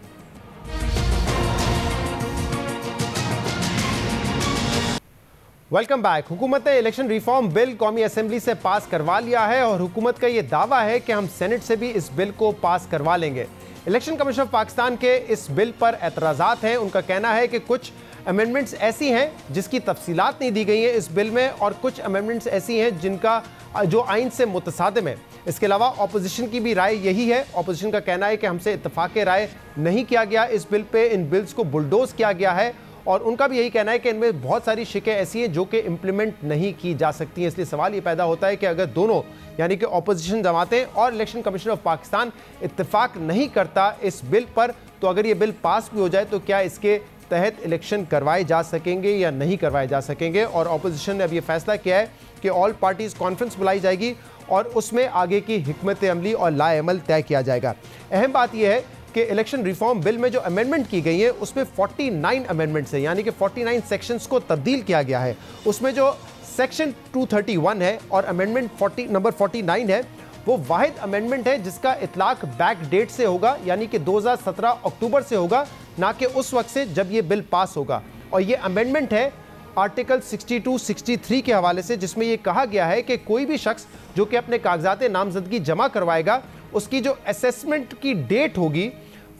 Speaker 1: Welcome back. हुकूमत ने इलेक्शन रिफॉर्म बिल कौमी असेंबली से पास करवा लिया है और हुकूमत का ये दावा है कि हम सेनेट से भी इस बिल को पास करवा लेंगे। इलेक्शन कमीशन ऑफ पाकिस्तान के इस बिल पर एतराज़ात हैं। उनका कहना है कि कुछ अमेंडमेंट्स ऐसी हैं जिसकी तफसीलात नहीं दी गई हैं इस बिल में, और कुछ अमेंडमेंट्स ऐसी हैं जिनका जो आइन से मुतसादिम है। इसके अलावा अपोजिशन की भी राय यही है। अपोजिशन का कहना है कि हमसे इत्तफाक राय नहीं किया गया इस बिल पे, इन बिल्स को बुलडोज किया गया है और उनका भी यही कहना है कि इनमें बहुत सारी शिकें ऐसी हैं जो कि इम्प्लीमेंट नहीं की जा सकती हैं। इसलिए सवाल ये पैदा होता है कि अगर दोनों यानी कि ऑपोजिशन जमातें और इलेक्शन कमीशन ऑफ पाकिस्तान इत्तेफाक नहीं करता इस बिल पर, तो अगर ये बिल पास भी हो जाए तो क्या इसके तहत इलेक्शन करवाए जा सकेंगे या नहीं करवाए जा सकेंगे। और ऑपोजिशन ने अब ये फैसला किया है कि ऑल पार्टीज कॉन्फ्रेंस बुलाई जाएगी और उसमें आगे की हिकमत अमली और लाएमल तय किया जाएगा। अहम बात यह है कि इलेक्शन रिफॉर्म बिल में जो अमेंडमेंट की गई है उसमें 49 अमेंडमेंट्स हैं, यानी कि 49 सेक्शंस को तब्दील किया गया है। उसमें जो सेक्शन 231 है और अमेंडमेंट नंबर 49 है, वो वाहिद अमेंडमेंट है जिसका इतलाक बैक डेट से होगा, यानी कि 2017 अक्टूबर से होगा, ना कि उस वक्त से जब ये बिल पास होगा। और ये अमेंडमेंट है आर्टिकल 62-63 के हवाले से, जिसमें ये कहा गया है कि कोई भी शख्स जो कि अपने कागजात नामजदगी जमा करवाएगा, उसकी जो असेसमेंट की डेट होगी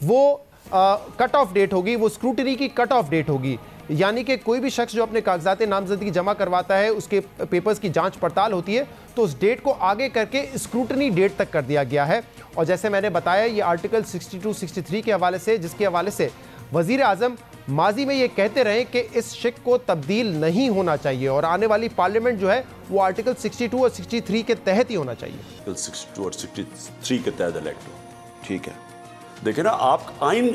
Speaker 1: वो कट ऑफ डेट होगी, वो स्क्रूटनी की कट ऑफ डेट होगी। यानी कि कोई भी शख्स जो अपने कागजात नामजदगी जमा करवाता है, उसके पेपर्स की जांच पड़ताल होती है, तो उस डेट को आगे करके स्क्रूटनी डेट तक कर दिया गया है। और जैसे मैंने बताया, ये आर्टिकल 62-63 के हवाले से, जिसके हवाले से वजीर आजम माजी में ये कहते रहे कि इस शिक को तब्दील नहीं होना चाहिए और आने वाली पार्लियामेंट जो है वो आर्टिकल 62 और 63 के तहत ही होना चाहिए।
Speaker 2: आर्टिकल 62 और 63 के तहत इलेक्ट हो, ठीक है। देखिए ना, आप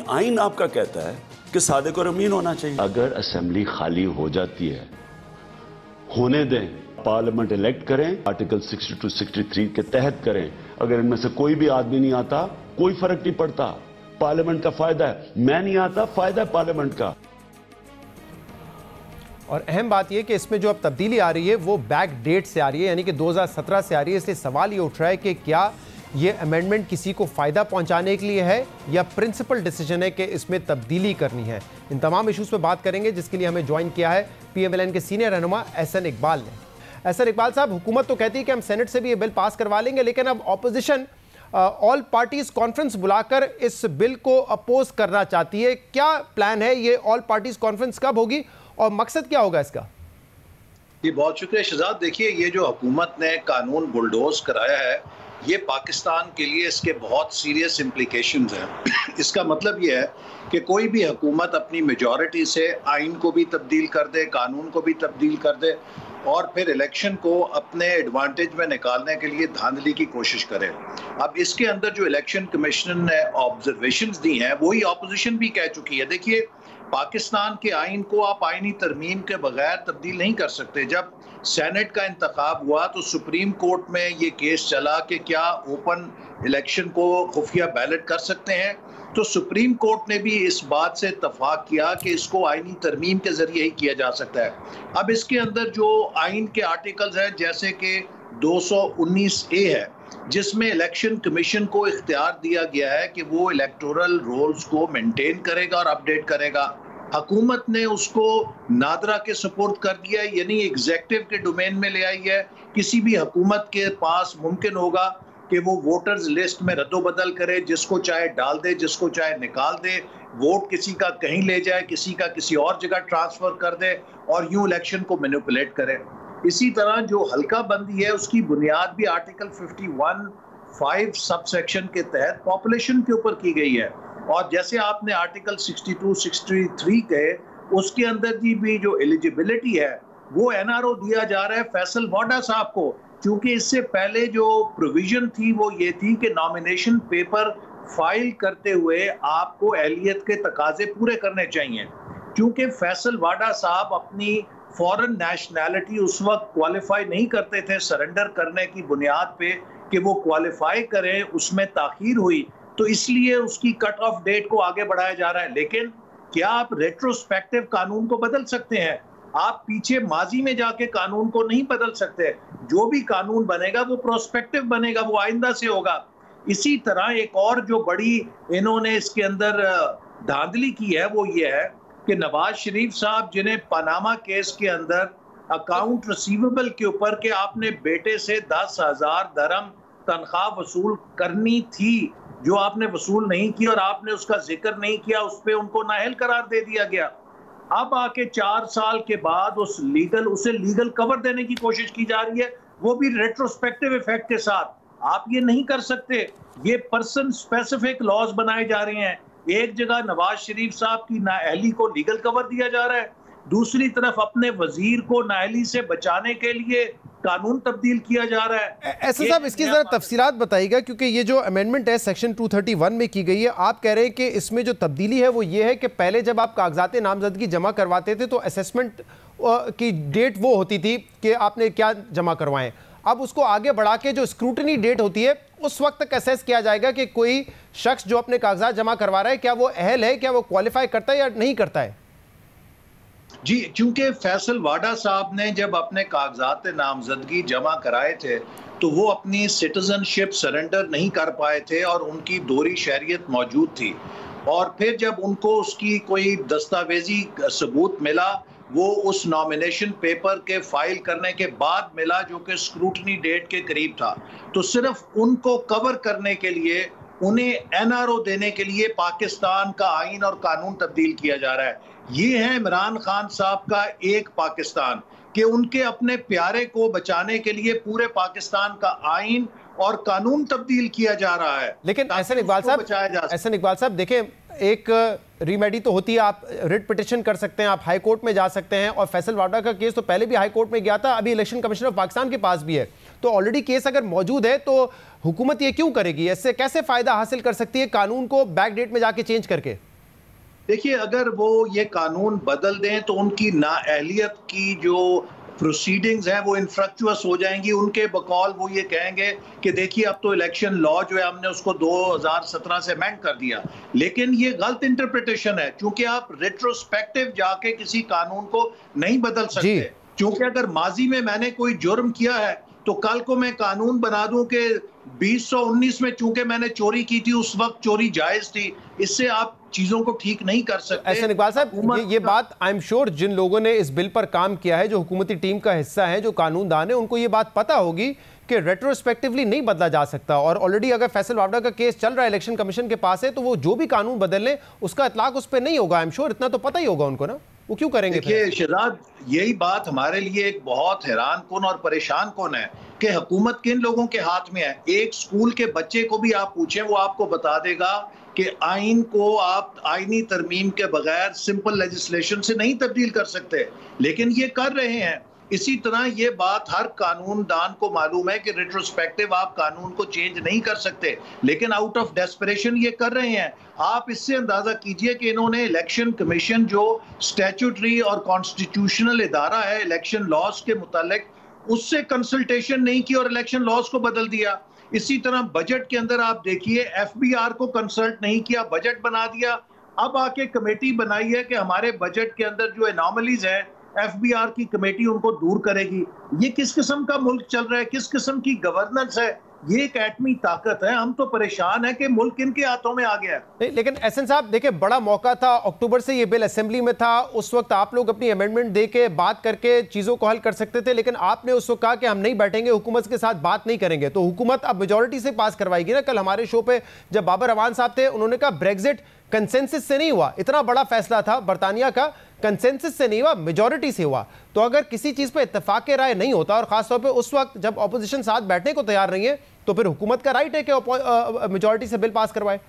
Speaker 2: आइन आपका कहता है कि सादिक और अमीन होना चाहिए। अगर असेंबली खाली हो जाती है, होने दें, पार्लियामेंट इलेक्ट करें, आर्टिकल 62-63 के तहत करें। अगर इनमें से कोई भी आदमी नहीं आता, कोई फर्क नहीं पड़ता, पार्लियामेंट का फायदा है। मैं नहीं आता, फायदा है पार्लियामेंट का।
Speaker 1: और अहम बात यह कि इसमें जो अब तब्दीली आ रही है वो बैक डेट से आ रही है, यानी कि 2017 से आ रही है। इसलिए सवाल ये उठ रहा है कि क्या ये अमेंडमेंट किसी को फ़ायदा पहुंचाने के लिए है या प्रिंसिपल डिसीजन है कि इसमें तब्दीली करनी है। इन तमाम इशूज़ पे बात करेंगे, जिसके लिए हमें ज्वाइन किया है PMLN के सीनियर रहनुमा एहसन इकबाल ने। एहसन इकबाल साहब, हुकूमत तो कहती है कि हम सेनेट से भी ये बिल पास करवा लेंगे, लेकिन अब ऑपोजिशन ऑल पार्टीज कॉन्फ्रेंस बुलाकर इस बिल को अपोज करना चाहती है। क्या प्लान है? ये ऑल पार्टीज कॉन्फ्रेंस कब होगी और मकसद क्या होगा इसका?
Speaker 5: जी बहुत शुक्रिया शहजाद। देखिए, ये जो हुकूमत ने कानून बुलडोज कराया है, ये पाकिस्तान के लिए इसके बहुत सीरियस इम्प्लीकेशंस हैं। इसका मतलब ये है कि कोई भी हुकूमत अपनी मेजॉरिटी से आइन को भी तब्दील कर दे, कानून को भी तब्दील कर दे और फिर इलेक्शन को अपने एडवांटेज में निकालने के लिए धांधली की कोशिश करे। अब इसके अंदर जो इलेक्शन कमीशन ने ऑब्जर्वेशंस दी हैं, वही ऑपोजिशन भी कह चुकी है। देखिए, पाकिस्तान के आइन को आप आइनी तरमीम के बगैर तब्दील नहीं कर सकते। जब सेनेट का इंतखाब हुआ तो सुप्रीम कोर्ट में ये केस चला कि क्या ओपन इलेक्शन को खुफिया बैलेट कर सकते हैं, तो सुप्रीम कोर्ट ने भी इस बात से इत्तफाक किया कि इसको आइनी तरमीम के जरिए ही किया जा सकता है। अब इसके अंदर जो आइन के आर्टिकल्स हैं, जैसे कि 219A है, जिसमें इलेक्शन कमीशन को इख्तियार दिया गया है कि वो इलेक्टोरल रोल्स को मेंटेन करेगा और अपडेट करेगा। हुकूमत ने उसको नादरा के सुपुर्द कर दिया है, यानी एग्जेक्टिव के डोमेन में ले आई है। किसी भी हुकूमत के पास मुमकिन होगा कि वो वोटर्स लिस्ट में रद्दोबदल करे, जिसको चाहे डाल दे, जिसको चाहे निकाल दे, वोट किसी का कहीं ले जाए, किसी का किसी और जगह ट्रांसफर कर दे और यूं इलेक्शन को मैनिपुलेट करे। इसी तरह जो हल्का बंदी है, उसकी बुनियाद भी आर्टिकल 51(5) सब सेक्शन के तहत पॉपुलेशन के ऊपर की गई है। और जैसे आपने आर्टिकल 62-63 कहे, उसके अंदर भी जो एलिजिबिलिटी है वो NRO दिया जा रहा है फैसल वाडा साहब को, क्योंकि इससे पहले जो प्रोविजन थी वो ये थी कि नॉमिनेशन पेपर फाइल करते हुए आपको एहलियत के तकाजे पूरे करने चाहिए। क्योंकि फैसल वाडा साहब अपनी फॉरेन नेशनैलिटी उस वक्त क्वालिफाई नहीं करते थे सरेंडर करने की बुनियाद पे कि वो क्वालिफाई करें, उसमें ताखीर हुई, तो इसलिए उसकी कट ऑफ डेट को आगे बढ़ाया जा रहा है। लेकिन क्या आप रेट्रोस्पेक्टिव कानून को बदल सकते हैं? आप पीछे माजी में जाके कानून को नहीं बदल सकते। जो भी कानून बनेगा वो प्रोस्पेक्टिव बनेगा, वो आइंदा से होगा। इसी तरह एक और जो बड़ी इन्होंने इसके अंदर धांधली की है वो ये है कि नवाज शरीफ साहब, जिन्हें पनामा केस के अंदर अकाउंट रिसीवेबल के ऊपर कि आपने बेटे से 10,000 दरम तनख्वाह वसूल करनी थी, जो आपने वसूल नहीं की और आपने उसका जिक्र नहीं किया, उस पर उनको नाअहल करार दे दिया गया। अब आके 4 साल के बाद उसे लीगल कवर देने की कोशिश की जा रही है, वो भी रेट्रोस्पेक्टिव इफेक्ट के साथ। आप ये नहीं कर सकते। ये पर्सन स्पेसिफिक लॉज बनाए जा रहे हैं। एक जगह नवाज शरीफ साहब की नाअहली को लीगल कवर दिया जा रहा है, दूसरी तरफ अपने वजीर को नाअहली से बचाने के लिए कानून तब्दील किया जा रहा है।
Speaker 1: ऐसे साहब इसकी जरा तफसीलात बताइएगा, क्योंकि ये जो अमेंडमेंट है सेक्शन 231 में की गई है, आप कह रहे हैं कि इसमें जो तब्दीली है वो ये है कि पहले जब आप कागजात नामजदगी जमा करवाते थे तो असेसमेंट की डेट वो होती थी कि आपने क्या जमा करवाएं, अब उसको आगे बढ़ा के जो स्क्रूटनी डेट होती है उस वक्त तक असेस किया जाएगा कि कोई शख्स जो अपने कागजात जमा करवा रहा है क्या वो अहल है, क्या वो क्वालिफाई करता है या नहीं करता है।
Speaker 5: जी, चूंकि फैसल वाडा साहब ने जब अपने कागजात नामजदगी जमा कराए थे तो वो अपनी सिटीजनशिप सरेंडर नहीं कर पाए थे और उनकी दोहरी शहरियत मौजूद थी, और फिर जब उनको उसकी कोई दस्तावेजी सबूत मिला वो उस नॉमिनेशन पेपर के फाइल करने के बाद मिला, जो कि स्क्रूटनी डेट के करीब था। तो सिर्फ उनको कवर करने के लिए, उन्हें एनआरओ देने के लिए पाकिस्तान का आइन और कानून तब्दील किया जा रहा है। ये है इमरान खान साहब का एक पाकिस्तान, कि उनके अपने प्यारे को बचाने के लिए पूरे पाकिस्तान का आइन और कानून तब्दील किया जा रहा है।
Speaker 1: लेकिन एहसन इकबाल साहब देखें, एक रीमेडी तो होती है, आप रिट पिटिशन कर सकते हैं, आप हाई कोर्ट में जा सकते हैं, और फैसल वाडा का केस तो पहले भी हाई कोर्ट में गया था, अभी इलेक्शन कमीशन ऑफ पाकिस्तान के पास भी है, तो ऑलरेडी केस अगर मौजूद है तो हुकूमत ये क्यों करेगी, इससे कैसे फायदा हासिल कर सकती है कानून को बैक डेट में जाके चेंज करके।
Speaker 5: देखिए, अगर वो ये कानून बदल दें तो उनकी नाअहलियत की जो प्रोसीडिंग्स हैं वो इनफ्रक्चुअस हो जाएंगी। उनके बकौल वो ये कहेंगे कि देखिए अब तो इलेक्शन लॉ जो है हमने उसको 2017 से अमेंड कर दिया, लेकिन ये गलत इंटरप्रिटेशन है, क्योंकि आप रेट्रोस्पेक्टिव जाके किसी कानून को नहीं बदल सकते। क्योंकि अगर माजी में मैंने कोई जुर्म किया है तो कल को मैं कानून बना दूं कि 2019 में चूंकि मैंने चोरी की थी उस वक्त चोरी जायज थी, इससे आप चीजों को ठीक नहीं कर सकते।
Speaker 1: एहसन इकबाल साहब, ये बात आई एम श्योर जिन लोगों ने इस बिल पर काम किया है, जो हुकूमती टीम का हिस्सा है, जो कानूनदान है, उनको ये बात पता होगी कि रेट्रोस्पेक्टिवली नहीं बदला जा सकता, और ऑलरेडी अगर फैसल वाडा का केस चल रहा है, इलेक्शन कमीशन के पास है, तो वो जो भी कानून बदल ले उसका इतलाक उस पर नहीं होगा। आई एम श्योर इतना तो पता ही होगा उनको ना, वो क्यों करेंगे।
Speaker 5: देखिए शहजाद, यही बात हमारे लिए एक बहुत हैरान कुन और परेशान कुन है कि हुकूमत किन लोगों के हाथ में है। एक स्कूल के बच्चे को भी आप पूछें, वो आपको बता देगा कि आइन को आप आइनी तरमीम के बगैर सिंपल लेजिस्लेशन से नहीं तब्दील कर सकते, लेकिन ये कर रहे हैं। इसी तरह ये बात हर कानूनदान को मालूम है कि रेट्रोस्पेक्टिव आप कानून को चेंज नहीं कर सकते, लेकिन आउट ऑफ डेस्परेशन ये कर रहे हैं। आप इससे अंदाजा कीजिए कि इन्होंने इलेक्शन कमीशन जो स्टैट्यूटरी और कॉन्स्टिट्यूशनल इदारा है इलेक्शन लॉज के मुतालिक, उससे कंसल्टेशन नहीं की और इलेक्शन लॉज को बदल दिया। इसी तरह बजट के अंदर आप देखिए, एफबीआर को कंसल्ट नहीं किया, बजट बना दिया। अब आके कमेटी बनाई है कि हमारे बजट के अंदर जो एनॉमलीज है एफबीआर की कमेटी उनको दूर करेगी। ये किस किस्म का मुल्क चल रहा है, किस किस्म की गवर्नेंस है? ये एक एटमी ताकत है। हम तो परेशान है कि मुल्क इनके हाथों में आ गया है।
Speaker 1: लेकिन एहसन साहब देखिए, बड़ा मौका था, अक्टूबर से ये बिल असेंबली में था, उस वक्त आप लोग अपनी अमेंडमेंट दे के बात करके चीज़ों को हल कर सकते थे, लेकिन आपने उस वक्त कहा कि हम नहीं बैठेंगे, हुकूमत के साथ बात नहीं करेंगे। तो हुकूमत अब मेजॉरिटी से पास करवाएगी ना। कल हमारे शो पे जब बाबर अवान साहब थे, उन्होंने कहा ब्रेग्जिट कंसेंसस से नहीं हुआ, इतना बड़ा फैसला था बरतानिया का, कंसेंसस से नहीं हुआ, मेजॉरिटी से हुआ। तो अगर किसी चीज़ पे इत्तेफाक राय नहीं होता, और खासतौर पे उस वक्त जब ऑपोजिशन साथ बैठने को तैयार नहीं है, तो फिर हुकूमत का राइट है कि मेजॉरिटी से बिल पास करवाए।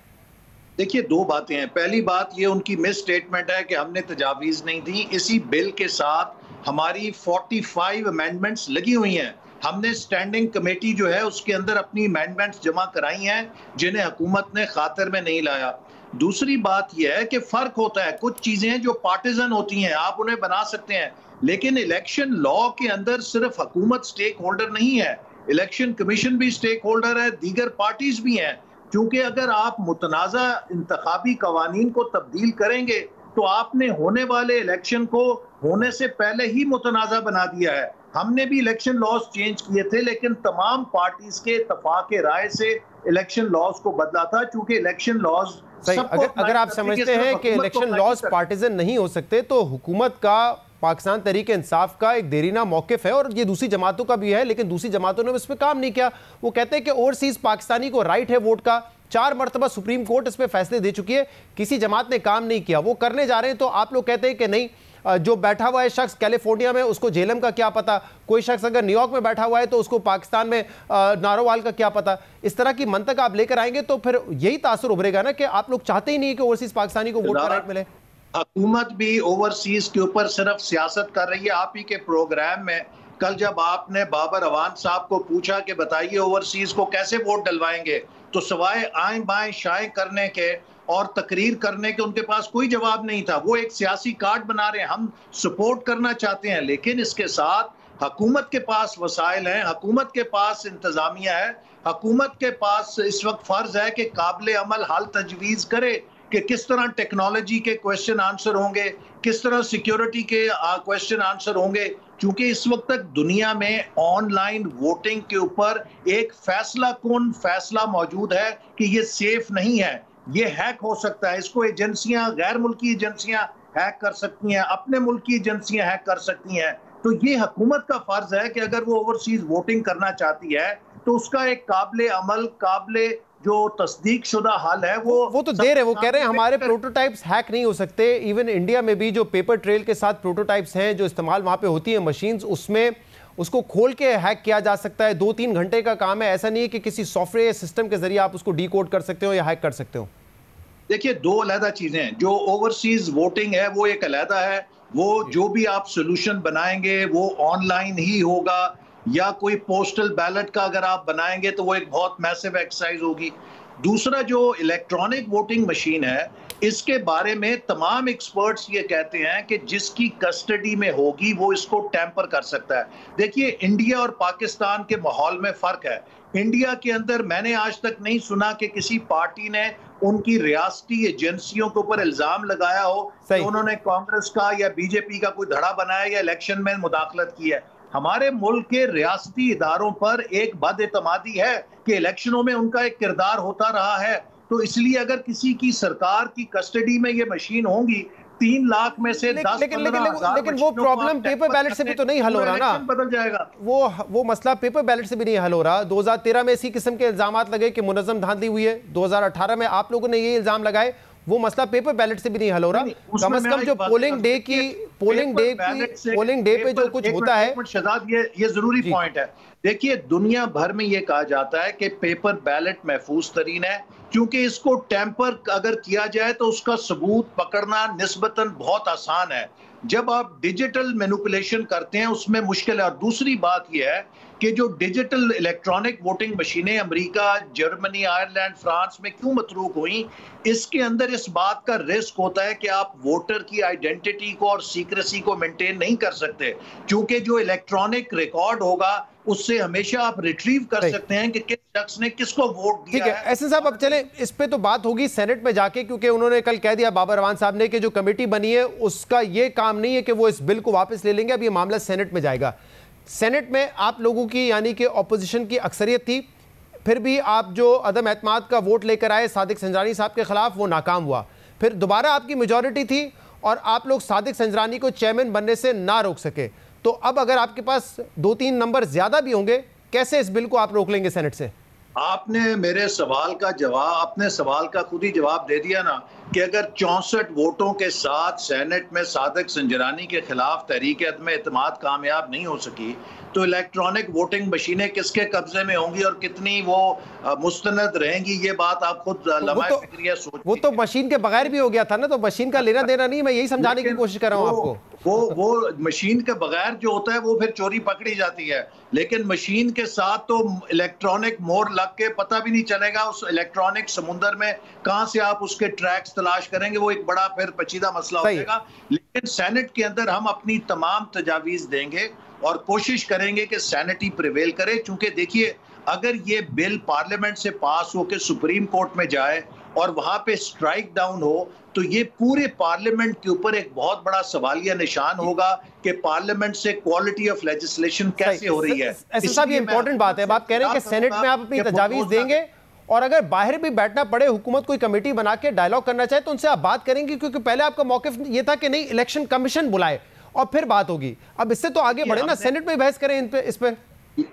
Speaker 5: देखिए, दो बातें हैं। पहली बात ये उनकी मिस स्टेटमेंट है कि हमने तजावीज़ नहीं दी। इसी बिल के साथ हमारी 45 अमेंडमेंट्स लगी हुई हैं। हमने स्टैंडिंग कमेटी जो है उसके अंदर अपनी अमेंडमेंट्स जमा कराई हैं, जिन्हें हुकूमत ने खातिर में नहीं लाया। दूसरी बात यह है कि फर्क होता है, कुछ चीजें जो पार्टिजन होती हैं आप उन्हें बना सकते हैं, लेकिन इलेक्शन लॉ के अंदर सिर्फ हुकूमत स्टेक होल्डर नहीं है, इलेक्शन कमीशन भी स्टेक होल्डर है, दीगर पार्टीज भी हैं। क्योंकि अगर आप मुतनाज़ा इंतखाबी कवानीन को तब्दील करेंगे तो आपने होने वाले इलेक्शन को होने से पहले ही मुतनाज़ा बना दिया है। हमने भी इलेक्शन लॉज चेंज किए थे, लेकिन तमाम पार्टीज के इत्तेफाक राय से इलेक्शन लॉज को बदला था, क्योंकि इलेक्शन लॉज
Speaker 1: अगर आप समझते हैं कि इलेक्शन लॉज पार्टिजन नहीं हो सकते, तो हुकूमत का पाकिस्तान तहरीक इंसाफ का एक देरीना मौक़िफ़ है, और ये दूसरी जमातों का भी है, लेकिन दूसरी जमातों ने इस पर काम नहीं किया। वो कहते हैं कि ओवरसीज पाकिस्तानी को राइट है वोट का, 4 मरतबा सुप्रीम कोर्ट इस पर फैसले दे चुकी है, किसी जमात ने काम नहीं किया, वो करने जा रहे हैं। तो आप लोग कहते हैं कि नहीं, जो बैठा हुआ है शख्स कैलिफोर्निया में, उसको झेलम का क्या पता, कोई शख्स अगर न्यूयॉर्क में बैठा हुआ है तो उसको पाकिस्तान में नारोवाल का क्या पता। इस तरह की मंतक आप लेकर आएंगे तो फिर यही तासुर उभरेगा ना कि आप लोग चाहते ही नहीं कि ओवरसीज पाकिस्तानी को वोट का राइट मिले।
Speaker 5: हुकूमत भी ओवरसीज के ऊपर सिर्फ सियासत कर रही है। आप ही के प्रोग्राम में कल जब आपने बाबर अवान साहब को पूछा कि बताइए ओवरसीज को कैसे वोट डलवाएंगे, तो सवाए आएं बाएं शाएं करने के और तकरीर करने के उनके पास कोई जवाब नहीं था। वो एक सियासी कार्ड बना रहे हैं, हम सपोर्ट करना चाहते हैं, लेकिन इसके साथ हुकूमत के पास वसाइल हैं, हुकूमत के पास इंतजामिया है, हुकूमत के पास इस वक्त फर्ज है कि काबिल अमल हल तजवीज़ करे कि किस तरह टेक्नोलॉजी के क्वेश्चन आंसर होंगे, किस तरह सिक्योरिटी के क्वेश्चन आंसर होंगे, क्योंकि इस वक्त तक दुनिया में ऑनलाइन वोटिंग के ऊपर एक फैसला कौन फैसला मौजूद है कि ये सेफ नहीं है, ये हैक हो सकता है। इसको एजेंसियां, गैर मुल्की एजेंसियां हैक कर सकती हैं, अपने मुल्क की एजेंसियां हैक कर सकती हैं। तो ये हुकूमत का फर्ज है कि अगर वो ओवरसीज वोटिंग करना चाहती है तो उसका एक काबिल अमल, काबिल जो तस्दीक शुदा हाल है वो
Speaker 1: तो दे रहे, वो कह रहे हैं हमारे प्रोटोटाइप्स हैक नहीं हो सकते। इवन इंडिया में भी जो पेपर ट्रेल के साथ प्रोटोटाइप्स हैं जो इस्तेमाल वहाँ पे होती है मशीन्स, उसमें उसको खोल के हैक किया जा सकता है। 2-3 घंटे का काम है, ऐसा नहीं है कि किसी सॉफ्टवेयर सिस्टम के जरिए आप उसको डीकोड कर सकते हो या हैक कर सकते हो।
Speaker 5: देखिए, दो अलग चीजें हैं। जो ओवरसीज वोटिंग है वो एक अलग है, वो जो भी आप सोल्यूशन बनाएंगे वो ऑनलाइन ही होगा, या कोई पोस्टल बैलेट का अगर आप बनाएंगे तो वो एक बहुत मैसिव एक्सरसाइज होगी। दूसरा, जो इलेक्ट्रॉनिक वोटिंग मशीन है, इसके बारे में तमाम एक्सपर्ट्स ये कहते हैं कि जिसकी कस्टडी में होगी वो इसको टैंपर कर सकता है। देखिए, इंडिया और पाकिस्तान के माहौल में फर्क है। इंडिया के अंदर मैंने आज तक नहीं सुना कि किसी पार्टी ने उनकी रियासती एजेंसियों के ऊपर इल्जाम लगाया हो कि उन्होंने कांग्रेस का या बीजेपी का कोई धड़ा बनाया या इलेक्शन में मुदाखलत की है। हमारे मुल्क के रियासती इदारों पर एक बदएतमादी है कि इलेक्शनों में उनका एक किरदार होता रहा है। तो इसलिए अगर किसी की सरकार की कस्टडी में ये मशीन होंगी, 3 लाख में से 10-15 हजार,
Speaker 1: लेकिन वो प्रॉब्लम पेपर बैलेट से भी तो नहीं हल हो रहा ना,
Speaker 5: बदल जाएगा।
Speaker 1: वो मसला पेपर बैलेट से भी नहीं हल हो रहा। 2013 में इसी किस्म के इल्जामात लगे कि मुनज़्ज़म धांधली हुई है, 2018 में आप लोगों ने ये इल्जाम लगाए, वो मसला पेपर बैलेट से भी नहीं हल हो रहा। कम से कम जो पोलिंग डे पे जो कुछ होता है,
Speaker 5: शहजाद, ये जरूरी पॉइंट है। देखिए, दुनिया भर में ये कहा जाता है कि पेपर बैलेट महफूज तरीन है, क्योंकि इसको टेम्पर अगर किया जाए तो उसका सबूत पकड़ना निस्बतन बहुत आसान है। जब आप डिजिटल मैनिपुलेशन करते हैं उसमें मुश्किल है। और दूसरी बात यह है कि जो डिजिटल इलेक्ट्रॉनिक वोटिंग मशीनें अमेरिका, जर्मनी, आयरलैंड, फ्रांस में क्यों मतरूक हुई, इसके अंदर इस बात का रिस्क होता है कि आप वोटर की आइडेंटिटी को और सीक्रेसी को मेंटेन नहीं कर सकते, क्योंकि जो इलेक्ट्रॉनिक रिकॉर्ड होगा उससे हमेशा आप रिट्रीव कर सकते हैं कि किस शख्स ने किसको वोट दिया।
Speaker 1: ठीक है एहसन साहब, अब चले इस पे तो बात होगी सेनेट में जाके, क्योंकि उन्होंने कल कह दिया बाबर अवान साहब ने कि जो कमेटी बनी है उसका ये काम नहीं है कि वो इस बिल को वापस ले लेंगे। अब ये मामला सेनेट में जाएगा। सेनेट में आप लोगों की यानी कि ऑपोजिशन की अक्सरियत थी, फिर भी आप जो अदम एतमाद का वोट लेकर आए सादिक संजरानी साहब के खिलाफ, वो नाकाम हुआ। फिर दोबारा आपकी मेजॉरिटी थी और आप लोग सादिक संजरानी को चेयरमैन बनने से ना रोक सके। तो अब अगर आपके पास 2-3 नंबर ज्यादा भी होंगे, कैसे इस बिल को आप रोक लेंगे सेनेट से?
Speaker 5: आपने मेरे सवाल का जवाब, अपने सवाल का खुद ही जवाब दे दिया ना, कि अगर 64 वोटों के साथ सेनेट में सादिक संजरानी के खिलाफ तहरीक अदम एतमाद कामयाब नहीं हो सकी, तो इलेक्ट्रॉनिक वोटिंग मशीनें किसके कब्जे में होंगी और कितनी वो मुस्तनद रहेंगी, ये बात आप खुद लम्हा-ए-फिक्रिया सोच।
Speaker 1: वो तो मशीन के बगैर भी हो गया था ना, तो मशीन का लेना देना नहीं, मैं यही समझाने की कोशिश कर रहा हूँ आपको।
Speaker 5: वो मशीन के बगैर जो होता है वो फिर चोरी पकड़ी जाती है, लेकिन मशीन के साथ तो इलेक्ट्रॉनिक मोहर लग के पता भी नहीं चलेगा उस इलेक्ट्रॉनिक समुंदर में कहां से आप उसके ट्रैक्स तलाश करेंगे, वो एक बड़ा फिर पेचीदा मसला हो जाएगा। लेकिन सेनेट के अंदर हम अपनी तमाम तजावीज देंगे और कोशिश करेंगे कि सैनिटी प्रिवेल करे, क्योंकि देखिए, अगर ये बिल पार्लियामेंट से पास होकर सुप्रीम कोर्ट में जाए और वहां पे स्ट्राइक डाउन हो, तो ये पूरे पार्लियामेंट के ऊपर एक बहुत बड़ा सवालिया निशान होगा कि पार्लियामेंट से क्वालिटी ऑफ लेजिस्लेशन कैसे हो रही है।
Speaker 1: साहब, ये इंपॉर्टेंट बात है। आप कह रहे हैं कि सेनेट में आप अपनी तजावीज देंगे और अगर बाहर भी बैठना पड़े, हुकूमत कोई कमेटी बना के डायलॉग करना चाहे तो उनसे आप बात करेंगे, क्योंकि पहले आपका मौकिफ ये था कि नहीं, इलेक्शन कमीशन बुलाए और फिर बात होगी। अब इससे तो आगे बढ़े ना, सेनेट में बहस करें इस पर।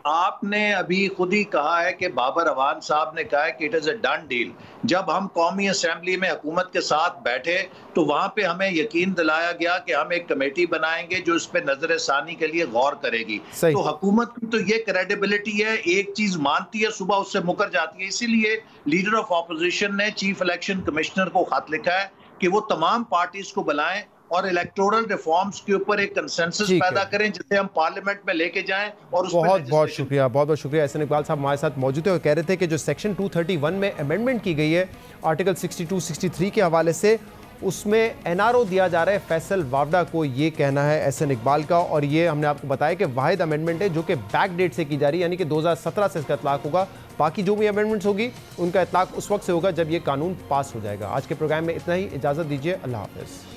Speaker 5: आपने अभी खुद ही कहा है कि बाबर अवान साहब ने कहा है कि it is a done deal. जब हम कौमी असेंबली में हुकूमत के साथ बैठे तो वहां पे हमें यकीन दिलाया गया कि हम एक कमेटी बनाएंगे जो इस पे नजर सानी के लिए गौर करेगी। तो हुकूमत की तो ये क्रेडिबिलिटी है, एक चीज मानती है सुबह उससे मुकर जाती है। इसीलिए लीडर ऑफ ऑपोजिशन ने चीफ इलेक्शन कमिश्नर को खत लिखा है कि वो तमाम पार्टीज को बुलाएं और इलेक्टोरल रिफॉर्म्स के ऊपर एक कंसेंसस पैदा करें जिसे हम पार्लियामेंट में लेके जाएं। और
Speaker 1: बहुत बहुत शुक्रिया, बहुत बहुत शुक्रिया। एहसन इकबाल साहब हमारे साथ मौजूद है और कह रहे थे कि जो सेक्शन 231 में अमेंडमेंट की गई है आर्टिकल 62, 63 के हवाले से, उसमें एनआरओ दिया जा रहा है फैसल वावडा को, ये कहना है एहसन इकबाल का। और ये हमने आपको बताया कि वाहिद अमेंडमेंट है जो कि बैक डेट से की जा रही है, यानी कि 2017 से इसका इतलाक होगा। बाकी जो भी अमेंडमेंट्स होगी उनका इतलाक उस वक्त से होगा जब ये कानून पास हो जाएगा। आज के प्रोग्राम में इतना ही, इजाज़त दीजिए, अल्लाह हाफ़िज़।